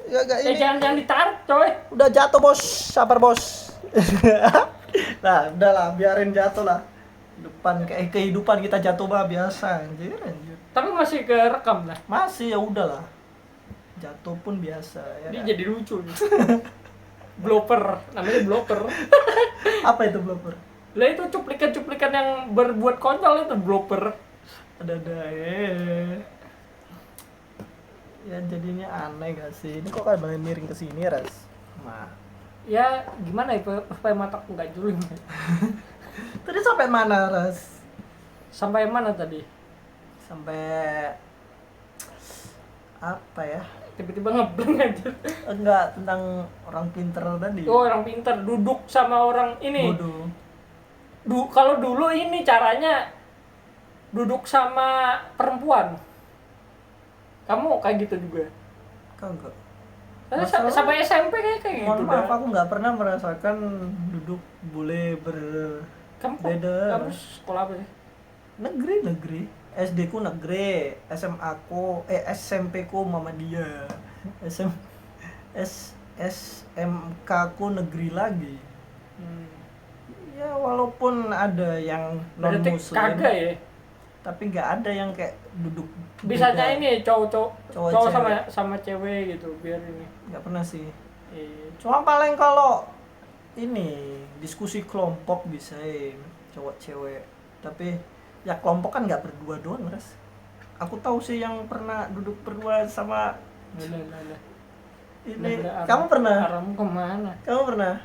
Gak ini. Jangan ditarik coy. Udah jatuh bos, sabar bos. Nah, udahlah, biarin jatuh lah. Depan kayak kehidupan kita jatuh mah biasa, anjir. Tapi masih kerekam lah. Masih ya udahlah. Jatuh pun biasa ya. Ini kan? jadi lucu nih. Blooper, namanya blooper. Apa itu blooper? Lah itu cuplikan-cuplikan yang berbuat konyol itu blooper. Ada ya jadinya aneh gak sih? Ini kok kayak malah miring ke sini ras? Nah. Ya gimana ya supaya mataku nggak juling. Tadi sampai mana ras? Sampai mana tadi? Sampai apa ya? Tiba-tiba ngeblank aja. Enggak, tentang orang pinter tadi. Oh, orang pintar duduk sama orang ini. Bodoh. Kalau dulu ini caranya duduk sama perempuan. Kamu kayak gitu juga? Kagak. Sampai SMP kayak gitu. Mohon maaf, aku nggak pernah merasakan duduk boleh berbeda. Kamu sekolah apa sih? Negeri. SD ku negeri, SMP ku Muhammadiyah, SMK ku negeri lagi. Ya walaupun ada yang non Berarti muslim, kagak ya? tapi nggak ada yang kayak duduk. Bisanya beda. ini cowok Cewek. sama cewek gitu biar ini. Nggak pernah sih. Iya. Cuma paling kalau ini diskusi kelompok bisa cowok cewek, tapi ya kelompok kan nggak berdua doang ras. Aku tahu sih yang pernah duduk berdua sama Lah. ini. Kamu pernah? Arahmu kemana? Kamu pernah?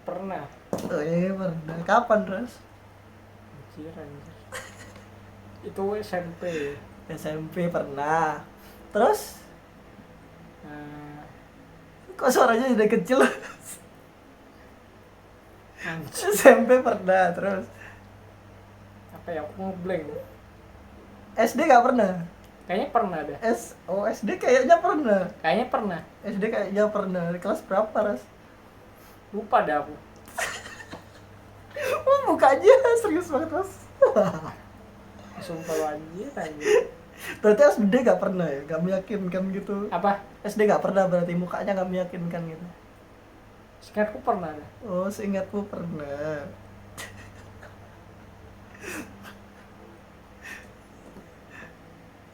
Pernah. Oh iya pernah. Kapan Ras? Anjir. Itu SMP. SMP pernah. Terus Nah, kok suaranya udah kecil? anjir. SMP pernah. Terus Apa ya, aku ngeblank. SD gak pernah. Kayaknya pernah dah. SD kayaknya pernah. Kayaknya pernah. SD kayaknya pernah. Kelas berapa Ras? Lupa dah aku. Oh mukanya serius banget Ras. Sumpah anjir. Berarti SD gak pernah ya? Gak meyakinkan gitu. Apa? SD gak pernah berarti mukanya gak meyakinkan gitu. Sekarang aku pernah dah. Oh seingatku pernah.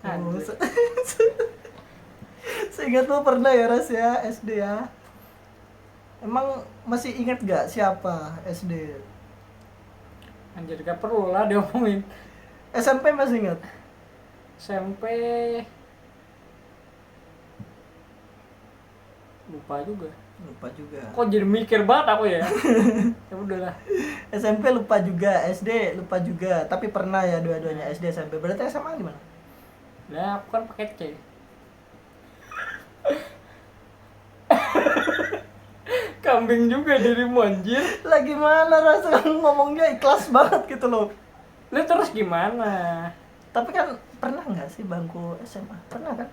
Oh, Anjir. seingatmu pernah ya Ras ya SD ya. Emang masih ingat gak siapa SD? Anjir, gak perlu lah diomongin. SMP masih ingat? SMP lupa juga. Lupa juga. Kok jadi mikir banget aku ya? Ya udahlah. SMP lupa juga, SD lupa juga. Tapi pernah ya dua-duanya SD SMP. Berarti SMA gimana? Lah, aku kan pakai C. Kambing juga dirimu anjir. Lah gimana Ras? Ngomongnya ikhlas banget gitu loh. Lu terus gimana? Tapi kan pernah nggak sih bangku SMA? Pernah kan?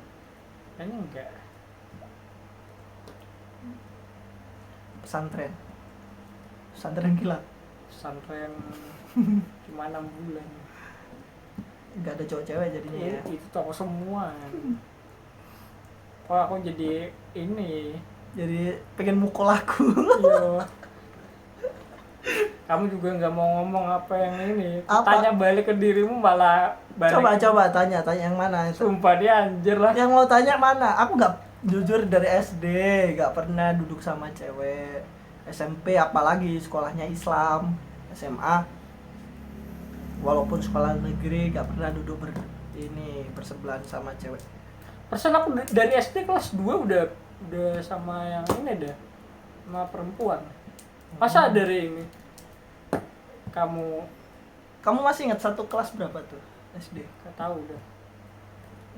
Kayaknya enggak. Pesantren. Pesantren kilat. Pesantren cuma 6 bulan. Nggak ada cowok cewek jadinya ya. Itu toko semua. Kok aku jadi ini? Jadi pengen mukul aku. Iya. Kamu juga nggak mau ngomong apa yang ini. Apa? Tanya balik ke dirimu malah balik. Coba tanya yang mana itu. Sumpah dia anjir lah. Yang mau tanya mana? Aku nggak jujur dari SD nggak pernah duduk sama cewek. SMP apalagi sekolahnya Islam. SMA walaupun sekolah negeri nggak pernah duduk bersebelahan sama cewek. Persen aku dari SD kelas 2 udah sama yang ini dah. Sama perempuan. Masa dari ini? Kamu masih ingat satu kelas berapa tuh SD? Gak tahu dah.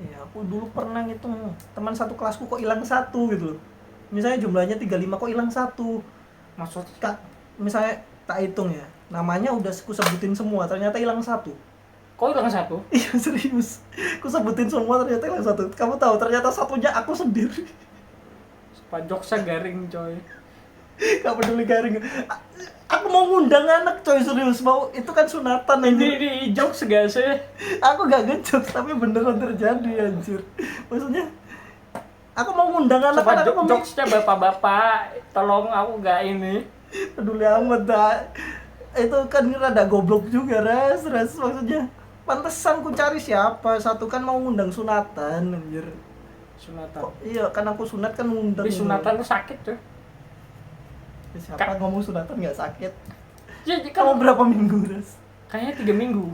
Iya, aku dulu pernah ngitung teman satu kelasku kok hilang satu gitu loh. Misalnya jumlahnya 35 kok hilang satu. Maksudnya Kak, misalnya tak hitung ya. Namanya udah aku sebutin semua, ternyata hilang satu. kok hilang satu? Iya serius. Aku sebutin semua ternyata hilang satu. Kamu tahu ternyata satunya aku sendiri. Pajoknya garing coy. Gak peduli garing. Aku mau ngundang anak coy serius. Mau itu kan sunatan Ini anjir. di jokes gak sih? Aku gak ngejokes tapi beneran terjadi anjir. Maksudnya aku mau ngundang anak Coba aku jokesnya bapak-bapak. Tolong aku gak ini. peduli amat dah. Itu kan rada goblok juga ras maksudnya. Pantesan ku cari siapa. Satu kan mau ngundang sunatan anjir. Sunatan. Kok, iya kan aku sunat kan ngundang. Tapi sunatan tuh sakit tuh. Siapa ngomong sunatan nggak sakit? Jadi Kamu berapa minggu ras? kayaknya 3 minggu.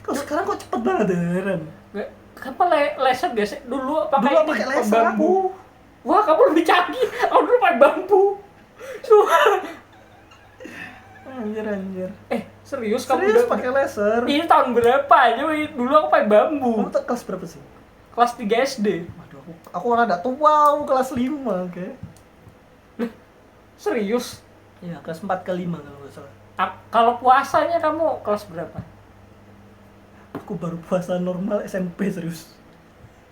Kok sekarang kok cepet banget heran. Gak, kamu laser gak sih? Dulu Dulu pakai pakai ini, laser aku. Wah, kamu lebih canggih. Aku dulu pakai bambu. Sumpah. Anjir. Serius kamu Serius udah pakai laser? Ini tahun berapa aja? Dulu aku pakai bambu. Kamu tuh kelas berapa sih? Kelas 3 SD. Waduh, aku rada tua, aku kelas 5, oke. Serius? Iya, kelas 4 ke 5 kalau nggak salah. Kalau puasanya kamu kelas berapa? Aku baru puasa normal SMP serius.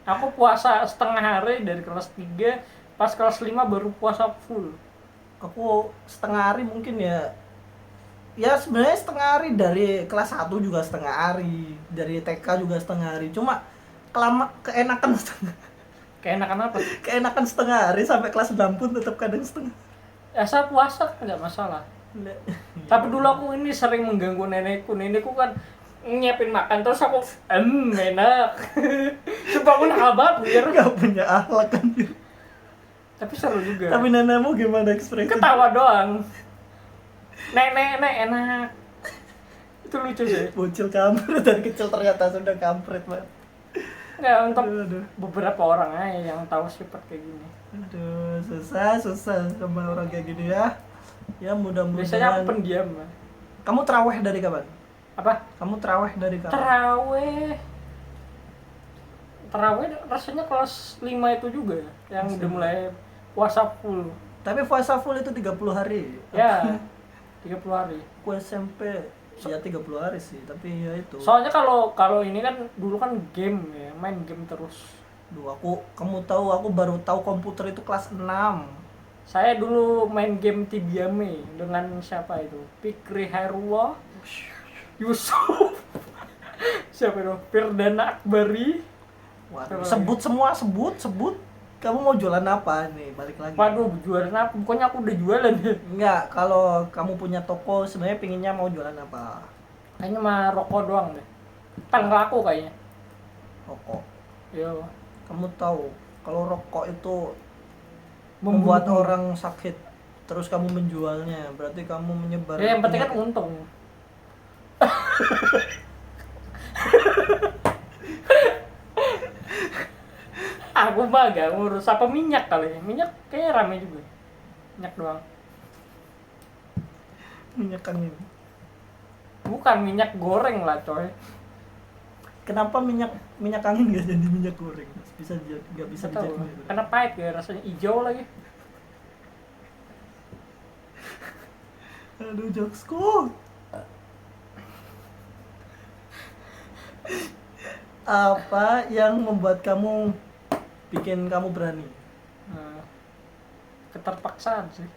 Aku puasa setengah hari dari kelas 3, pas kelas 5 baru puasa full. Aku setengah hari mungkin ya. Ya sebenarnya setengah hari dari kelas 1 juga setengah hari, dari TK juga setengah hari. Cuma keenakan setengah. Keenakan apa? Keenakan setengah hari sampai kelas 6 pun tetap kadang setengah. Asal puasa nggak masalah. Tapi dulu aku ini sering mengganggu nenekku. Nenekku kan nyiapin makan terus aku enak. Sumpah aku nakal banget biar. Gak punya akhlak kan. Tapi seru juga. Tapi nenekmu gimana ekspresi? Ketawa doang. Nek enak. Itu lucu sih. Bocil kampret dari kecil ternyata sudah kampret banget. Nggak, untuk Aduh. beberapa orang aja yang tahu sifat kayak gini. Aduh, susah sama orang kayak gini ya. Ya Biasanya aku mudah-mudahan. pendiam. Kamu terawih dari kapan? Apa? Kamu terawih dari kapan? Terawih rasanya kelas 5 itu juga ya, yang udah mulai puasa full. Tapi puasa full itu 30 hari. Ya, 30 hari. Aku SMP ya 30 hari sih, tapi ya itu. Soalnya kalau ini kan dulu kan game ya, main game terus. Duh, kamu tahu aku baru tahu komputer itu kelas 6. Saya dulu main game Tibiame dengan siapa itu? Fikri Hairullah, Yusuf, siapa itu? Firdana Akbari. Waduh, sebut. Kamu mau jualan apa nih? Balik lagi. Waduh, jualan apa? Pokoknya aku udah jualan ya. Enggak, kalau kamu punya toko sebenarnya pinginnya mau jualan apa? Kayaknya mah rokok doang deh. Paling laku kayaknya. Rokok. Yo. Kamu tahu kalau rokok itu membuat orang sakit, terus kamu menjualnya, berarti kamu menyebar. Ya, yang penting kan penyakit. untung. Aku mah gak ngurus apa minyak kali ya. Minyak kayaknya rame juga. Minyak doang. Minyak angin. Bukan minyak goreng lah coy. Kenapa minyak angin nggak jadi minyak goreng? Nggak bisa Gak tahu. dijadi minyak goreng. Karena pahit ya rasanya hijau lagi. Aduh, jokesku. Apa yang membuat kamu bikin kamu berani? Nah, keterpaksaan sih.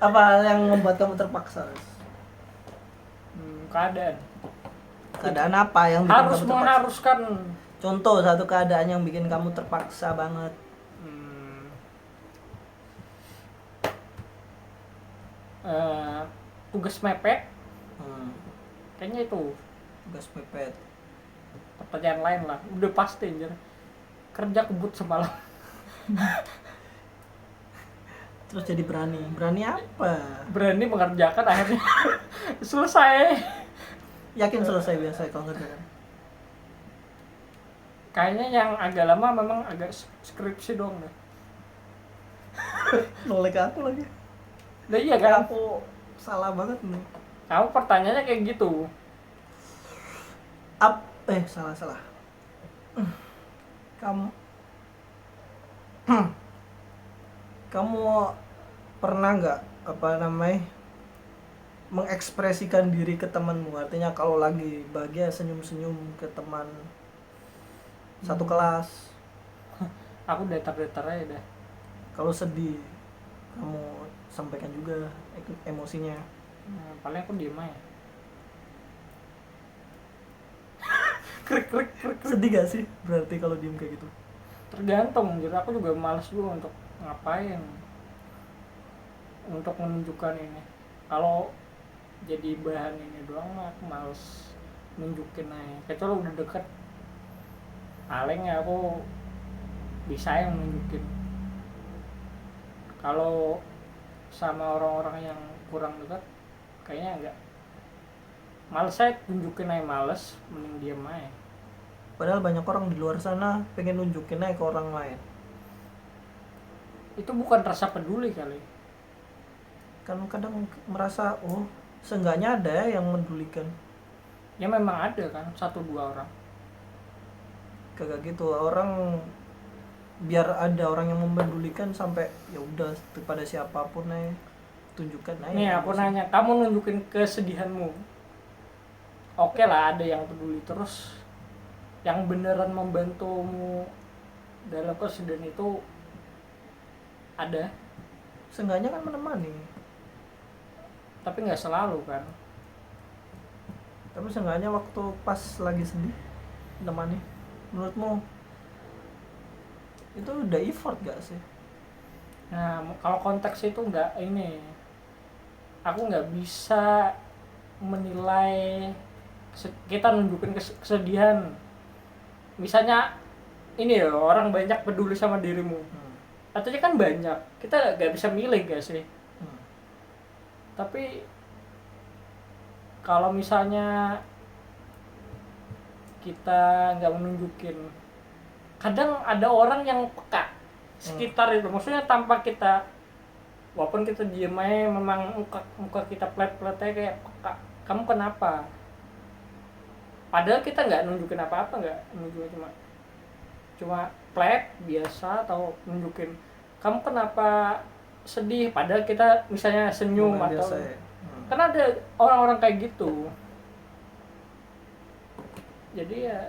Apa hal yang membuat kamu terpaksa? Keadaan. Keadaan apa yang bikin Harus kamu terpaksa? mengharuskan. Contoh satu keadaan yang bikin kamu terpaksa banget. Tugas mepet. Hmm, Kayaknya itu. tugas pepet. Pertanyaan lain lah. Udah pasti anjir. Kerja kebut semalam. Terus jadi berani. Berani apa? Berani mengerjakan akhirnya selesai. Yakin selesai biasa kalau ngerjakan? Kayaknya yang agak lama memang agak skripsi doang deh. Nolek aku lagi. Nah, iya kan? Aku salah banget nih. Kamu pertanyaannya kayak gitu. Salah. Kamu kamu pernah nggak mengekspresikan diri ke temanmu? Artinya kalau lagi bahagia senyum-senyum ke teman satu kelas. Aku datar-datar aja dah. Kalau sedih kamu sampaikan juga emosinya. Paling aku diem aja. Krik. Sedih gak sih berarti kalau diem kayak gitu? Tergantung, jadi aku juga malas juga untuk ngapain, untuk menunjukkan ini. Kalau jadi bahan ini doang mah aku males nunjukin aja. Kecuali udah deket, paling ya aku bisa yang nunjukin. Kalau sama orang-orang yang kurang dekat, kayaknya enggak. Males saya tunjukin aja, males, mending diem aja. Padahal banyak orang di luar sana pengen nunjukin aja ke orang lain. Itu bukan rasa peduli kali. Kan kadang merasa, seenggaknya ada ya yang mendulikan. Ya memang ada kan, 1-2 orang. Kagak gitu, orang biar ada orang yang memedulikan sampai ya udah kepada siapapun aja tunjukkan aja. Nih aku nanya, kamu nunjukin kesedihanmu. Oke lah, ada yang peduli. Terus yang beneran membantumu dalam kesedihan itu ada, Seenggaknya kan menemani. tapi nggak selalu kan. Tapi seenggaknya waktu pas lagi sedih menemani. Menurutmu itu udah effort gak sih? Nah, kalau konteks itu nggak ini, aku nggak bisa menilai kita nunjukin kesedihan. Misalnya ini ya, orang banyak peduli sama dirimu, artinya kan banyak, kita nggak bisa milih gak sih. Tapi kalau misalnya kita nggak menunjukin, kadang ada orang yang peka sekitar itu, maksudnya tanpa kita walaupun kita diem aja, memang muka kita plet-plet aja kayak kamu kenapa, padahal kita nggak nunjukin apa-apa, nggak nunjukin, cuma plet biasa, atau nunjukin kamu kenapa sedih, padahal kita misalnya senyum Bukan atau biasa ya. kan ada orang-orang kayak gitu. Jadi ya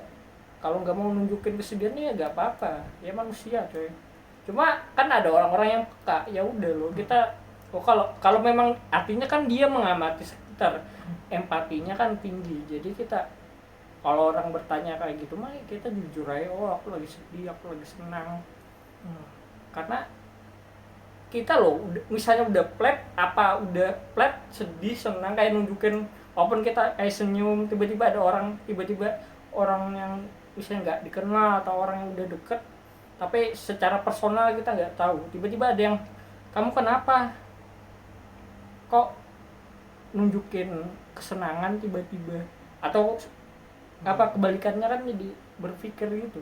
kalau nggak mau nunjukin kesedihannya ya nggak apa-apa, ya manusia coy. Cuma kan ada orang-orang yang peka, ya udah loh kita, kalau memang artinya kan dia mengamati sekitar, empatinya kan tinggi, jadi kita kalau orang bertanya kayak gitu mah kita jujur aja, oh aku lagi sedih, aku lagi senang. Karena kita loh misalnya udah flat sedih senang kayak nunjukin, walaupun kita kayak senyum, tiba-tiba ada orang yang misalnya nggak dikenal atau orang yang udah deket tapi secara personal kita nggak tahu, tiba-tiba ada yang kamu kenapa kok nunjukin kesenangan tiba-tiba, atau apa kebalikannya kan, jadi berpikir gitu,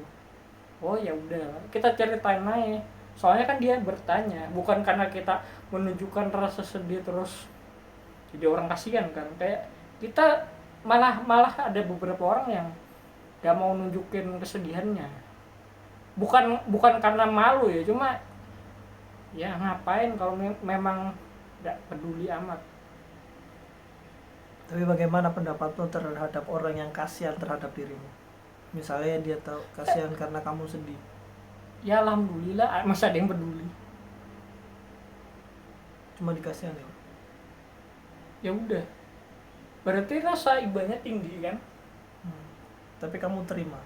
oh ya udah kita ceritain aja, soalnya kan dia bertanya bukan karena kita menunjukkan rasa sedih terus jadi orang kasihan kan, kayak kita malah ada beberapa orang yang gak mau nunjukin kesedihannya, bukan karena malu ya, cuma ya ngapain kalau memang gak peduli amat. Tapi bagaimana pendapatmu terhadap orang yang kasihan terhadap dirimu? Misalnya dia tahu kasihan karena kamu sedih. Ya alhamdulillah masih ada yang peduli. Cuma dikasihani. Ya udah. Berarti rasa ibanya tinggi kan? Tapi kamu terima.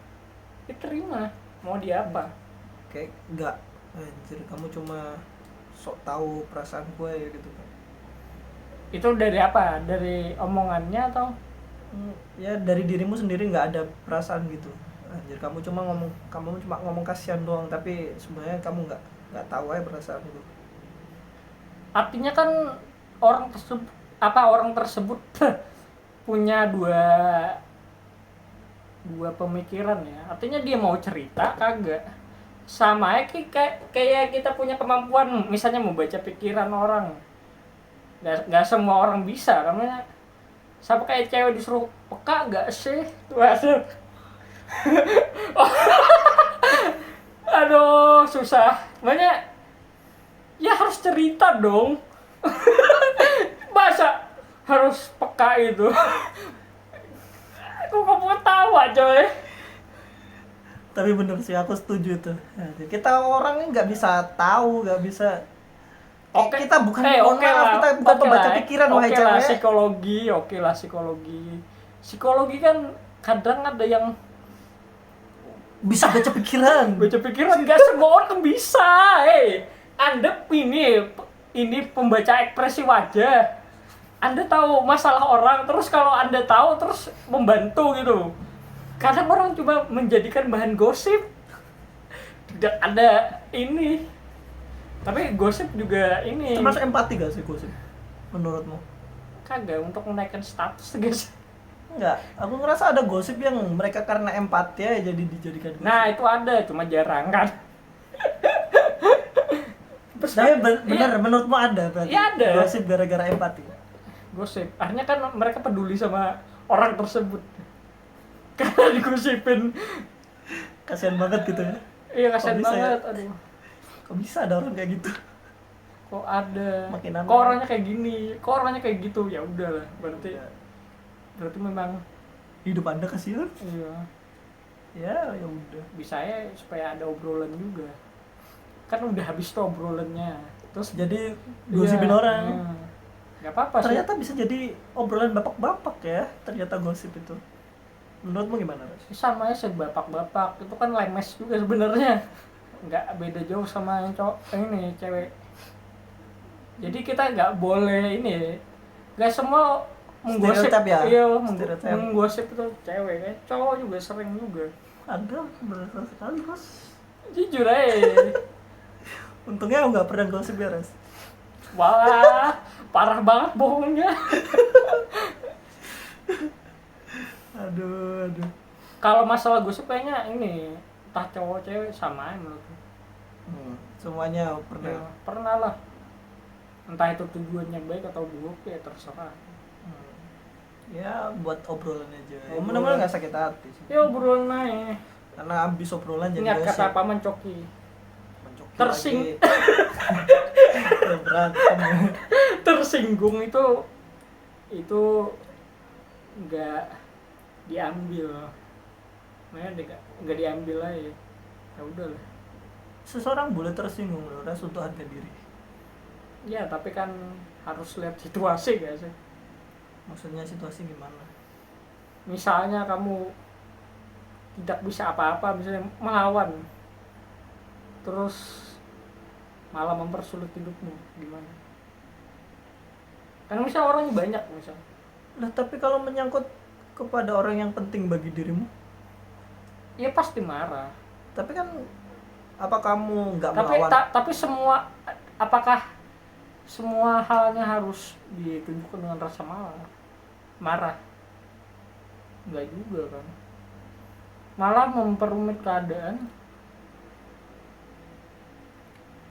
Ya terima. Mau dia apa? Kayak enggak. Anjir, kamu cuma sok tahu perasaan gue ya gitu kan. Itu dari apa? Dari omongannya atau Ya dari dirimu sendiri nggak ada perasaan gitu. Anjir, kamu cuma ngomong kasihan doang, tapi sebenarnya kamu nggak tahu aja perasaan itu. artinya kan orang tersebut punya dua pemikiran ya. Artinya dia mau cerita kagak. Sama aja kayak kita punya kemampuan misalnya membaca pikiran orang. Nggak semua orang bisa, karena sama kayak cewek disuruh peka nggak sih? Waduh. Aduh, susah. Makanya ya harus cerita dong. Masa harus peka itu? Aku kamu tawa coy. Tapi bener sih, aku setuju tuh. Kita orang ini nggak bisa tahu, nggak bisa. Oke, Kita bukan oke lah, kita bukan oke pembaca lah, pikiran, oke wahai lah, cewek. psikologi. Psikologi kan kadang ada yang Bisa baca pikiran. baca pikiran, nggak semua orang bisa. Anda ini pembaca ekspresi wajah. Anda tahu masalah orang, terus kalau Anda tahu terus membantu gitu. Kadang orang cuma menjadikan bahan gosip. Tidak ada ini. Tapi gosip juga ini. Termasuk empati gak sih gosip? Menurutmu? Kagak, untuk menaikkan status guys. Enggak, aku ngerasa ada gosip yang mereka karena empati ya jadi dijadikan gosip. Nah itu ada, cuma jarang kan. Tapi bener, menurutmu ada berarti? Ya ada. Gosip gara-gara empati? Gosip, akhirnya kan mereka peduli sama orang tersebut. Karena digosipin. Kasian banget gitu ya. Iya kasian Kok bisa banget, ya? aduh. Kok bisa ada orang kayak gitu? Kok ada? Makin aneh. Kok orangnya kayak gini? Kok orangnya kayak gitu? Ya udahlah, berarti memang Hidup Anda kasihan? iya. Ya udah. Bisa ya supaya ada obrolan juga. Kan udah habis tuh obrolannya. Terus Jadi gosipin orang. Gak apa-apa sih. Ternyata bisa jadi obrolan bapak-bapak ya. Ternyata gosip itu. Menurutmu gimana, Ras? Sama aja bapak-bapak. Itu kan lemes juga sebenarnya. Nggak beda jauh sama yang cowok ini cewek. Jadi kita nggak boleh ini, nggak semua menggosip Stereotip ya? iya Stereotip. menggosip itu cewek kan, cowok juga sering juga. Ada benar sekali, Ras. Jujur aja. Untungnya aku nggak pernah gosip ya, Ras. Wah, parah banget bohongnya. Aduh. Kalau masalah gosip kayaknya ini entah cowok cewek sama aja menurutku. Semuanya pernah. Ya, pernah lah. Entah itu tujuannya baik atau buruk ya terserah. Ya buat obrolan aja. Ya Obrolan. benar-benar nggak sakit hati sih. Ya obrolan naik. Karena abis obrolan jadi Ingat gosip. kata Paman Coki. Mencoki Tersing. lagi. Ya, berantem. Tersinggung itu nggak diambil. Makanya nggak diambil aja. Ya udahlah. Seseorang boleh tersinggung loh, ras untuk harga diri. Ya tapi kan harus lihat situasi gak sih. Maksudnya situasi gimana? Misalnya kamu tidak bisa apa-apa, misalnya melawan, terus malah mempersulit hidupmu, gimana? Kan misal orangnya banyak misal. Nah tapi kalau menyangkut kepada orang yang penting bagi dirimu, Ya pasti marah. tapi kan apa kamu nggak Tapi melawan? tapi apakah semua halnya harus ditunjukkan dengan rasa marah? Enggak juga kan. Malah memperumit keadaan.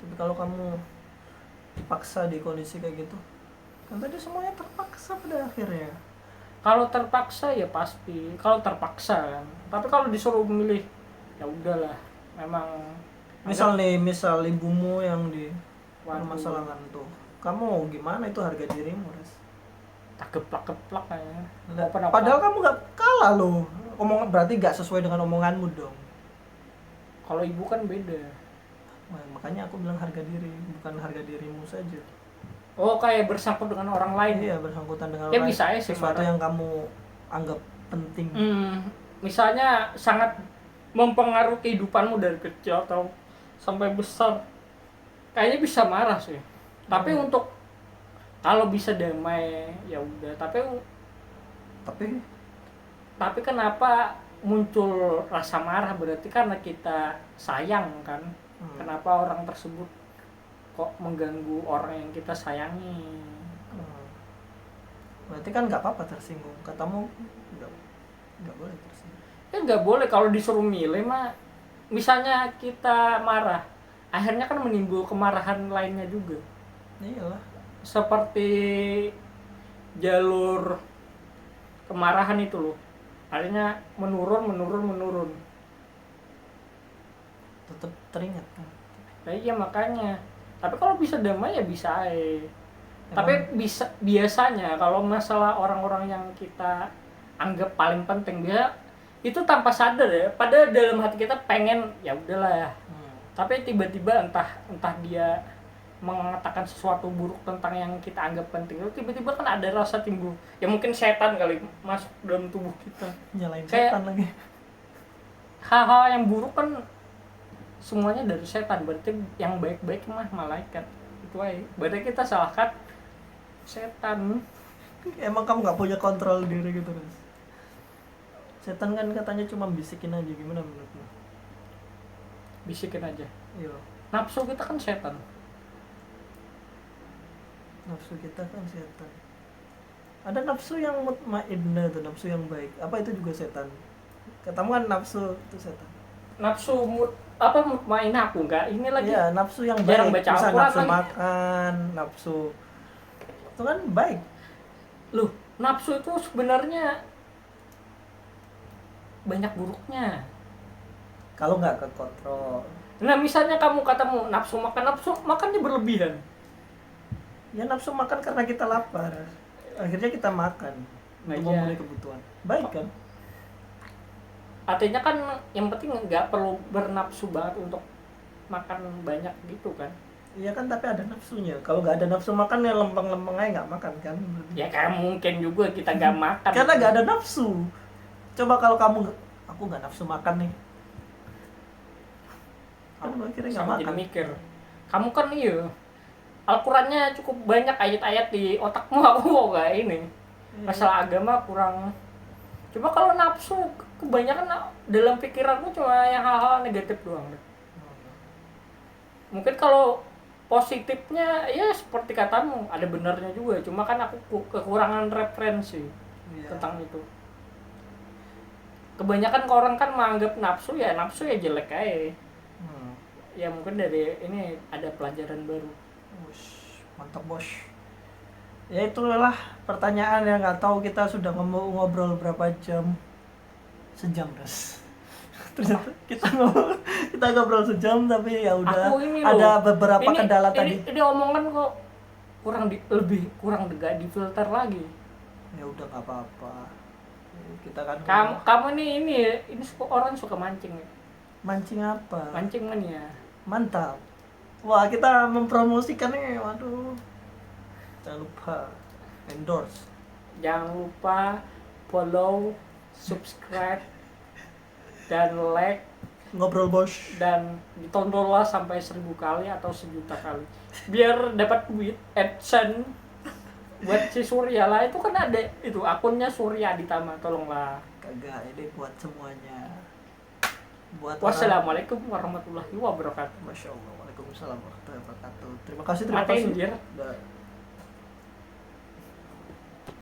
Tapi kalau kamu dipaksa di kondisi kayak gitu, kan tadi semuanya terpaksa pada akhirnya. Kalau terpaksa ya pasti. Kalau terpaksa kan. Tapi kalau disuruh memilih, ya udahlah. Memang Misal ibumu yang Waduh. permasalahan tuh, kamu gimana itu harga dirimu, Ras? tak keplak kayaknya. Lah, Open-open. padahal kamu nggak kalah loh. Berarti nggak sesuai dengan omonganmu dong. Kalau ibu kan beda. Wah, makanya aku bilang harga diri, bukan harga dirimu saja. Oh kayak bersangkut dengan orang lain. Iya, bersangkutan dengan Ya lain. bisa aja sih Sesuatu marah. yang kamu anggap penting. Misalnya sangat mempengaruhi kehidupanmu dari kecil atau sampai besar, kayaknya bisa marah sih. Tapi untuk kalau bisa damai ya udah. Tapi kenapa muncul rasa marah? Berarti karena kita sayang kan. Kenapa orang tersebut kok mengganggu orang yang kita sayangi? Berarti kan nggak apa-apa tersinggung. Katamu nggak boleh tersinggung. Ya nggak boleh. Kalau disuruh milih mah, misalnya kita marah, akhirnya kan menimbul kemarahan lainnya juga. Iyalah. Seperti jalur kemarahan itu loh, akhirnya menurun. Tetap teringat kan. Nah, iya makanya. Tapi kalau bisa damai ya bisa Tapi biasanya kalau masalah orang-orang yang kita anggap paling penting, dia itu tanpa sadar ya, padahal dalam hati kita pengen ya udahlah ya. Tapi tiba-tiba entah dia mengatakan sesuatu buruk tentang yang kita anggap penting, tiba-tiba kan ada rasa timbul. Ya mungkin setan kali masuk dalam tubuh kita. Nyalain Kayak setan lagi. Hal-hal yang buruk kan semuanya dari setan, berarti yang baik-baik mah malaikat. Itu aja. Berarti kita salahkan setan. Emang kamu nggak punya kontrol diri gitu, Ras? Setan kan katanya cuma bisikin aja, gimana menurutmu? Bisikin aja. Iya. Nafsu kita kan setan. Nafsu kita kan setan. Ada nafsu yang mutmainnah tuh, nafsu yang baik. Apa itu juga setan? Katamu kan nafsu itu setan. Nafsu mutmain aku enggak. Ini lagi. Iya, nafsu yang jarang baik. baca Misal Al-Quran nafsu lagi. makan, nafsu itu kan baik. Loh, nafsu itu sebenarnya banyak buruknya. Kalau nggak kekontrol. Nah, misalnya katamu nafsu makannya berlebihan. Ya nafsu makan karena kita lapar. Akhirnya kita makan Nah, untuk iya. memenuhi kebutuhan. Baik kan? Artinya kan yang penting nggak perlu bernafsu banget untuk makan banyak gitu kan. Iya kan, tapi ada nafsunya. Kalau nggak ada nafsu makan ya lempeng-lempeng aja nggak makan kan? Ya kayak mungkin juga kita nggak makan. Karena nggak ada nafsu. Coba kalau aku nggak nafsu makan nih. Kamu akhirnya nggak Sama makan. jadi mikir. Kamu kan Al-Qurannya cukup banyak ayat-ayat di otakmu, aku kok nggak ini. Masalah agama kurang. Coba kalau nafsu kebanyakan dalam pikiranmu cuma yang hal-hal negatif doang deh. Mungkin kalau positifnya ya seperti katamu ada benarnya juga, cuma kan aku kekurangan referensi tentang itu. Kebanyakan orang kan menganggap nafsu ya jelek aja. Ya mungkin dari ini ada pelajaran baru. Mantap bos. Ya itulah pertanyaan yang nggak tahu kita sudah ngobrol berapa jam. Sejam Des. Ternyata kita ngobrol sejam tapi ya udah Aku ini ada loh, beberapa kendala tadi. Ini omongan kok kurang difilter lagi. Ya udah nggak apa-apa. Kita kan Kamu ini orang suka mancing ya. mancing apa? Mancing mania. Mantap. Wah, kita mempromosikan nih. Waduh. Jangan lupa endorse. Jangan lupa follow, subscribe, dan like, Ngobrol bos. dan ditontonlah sampai 1000 kali atau 1.000.000 kali biar dapat duit AdSense buat si Surya lah. Itu kan ada itu akunnya Surya Aditama, tolonglah. Kagak, ini buat semuanya. Buat Wassalamualaikum warahmatullahi wabarakatuh. Masya Allah. Waalaikumsalam warahmatullahi wabarakatuh. Terima kasih. Matiin, Jir. Udah.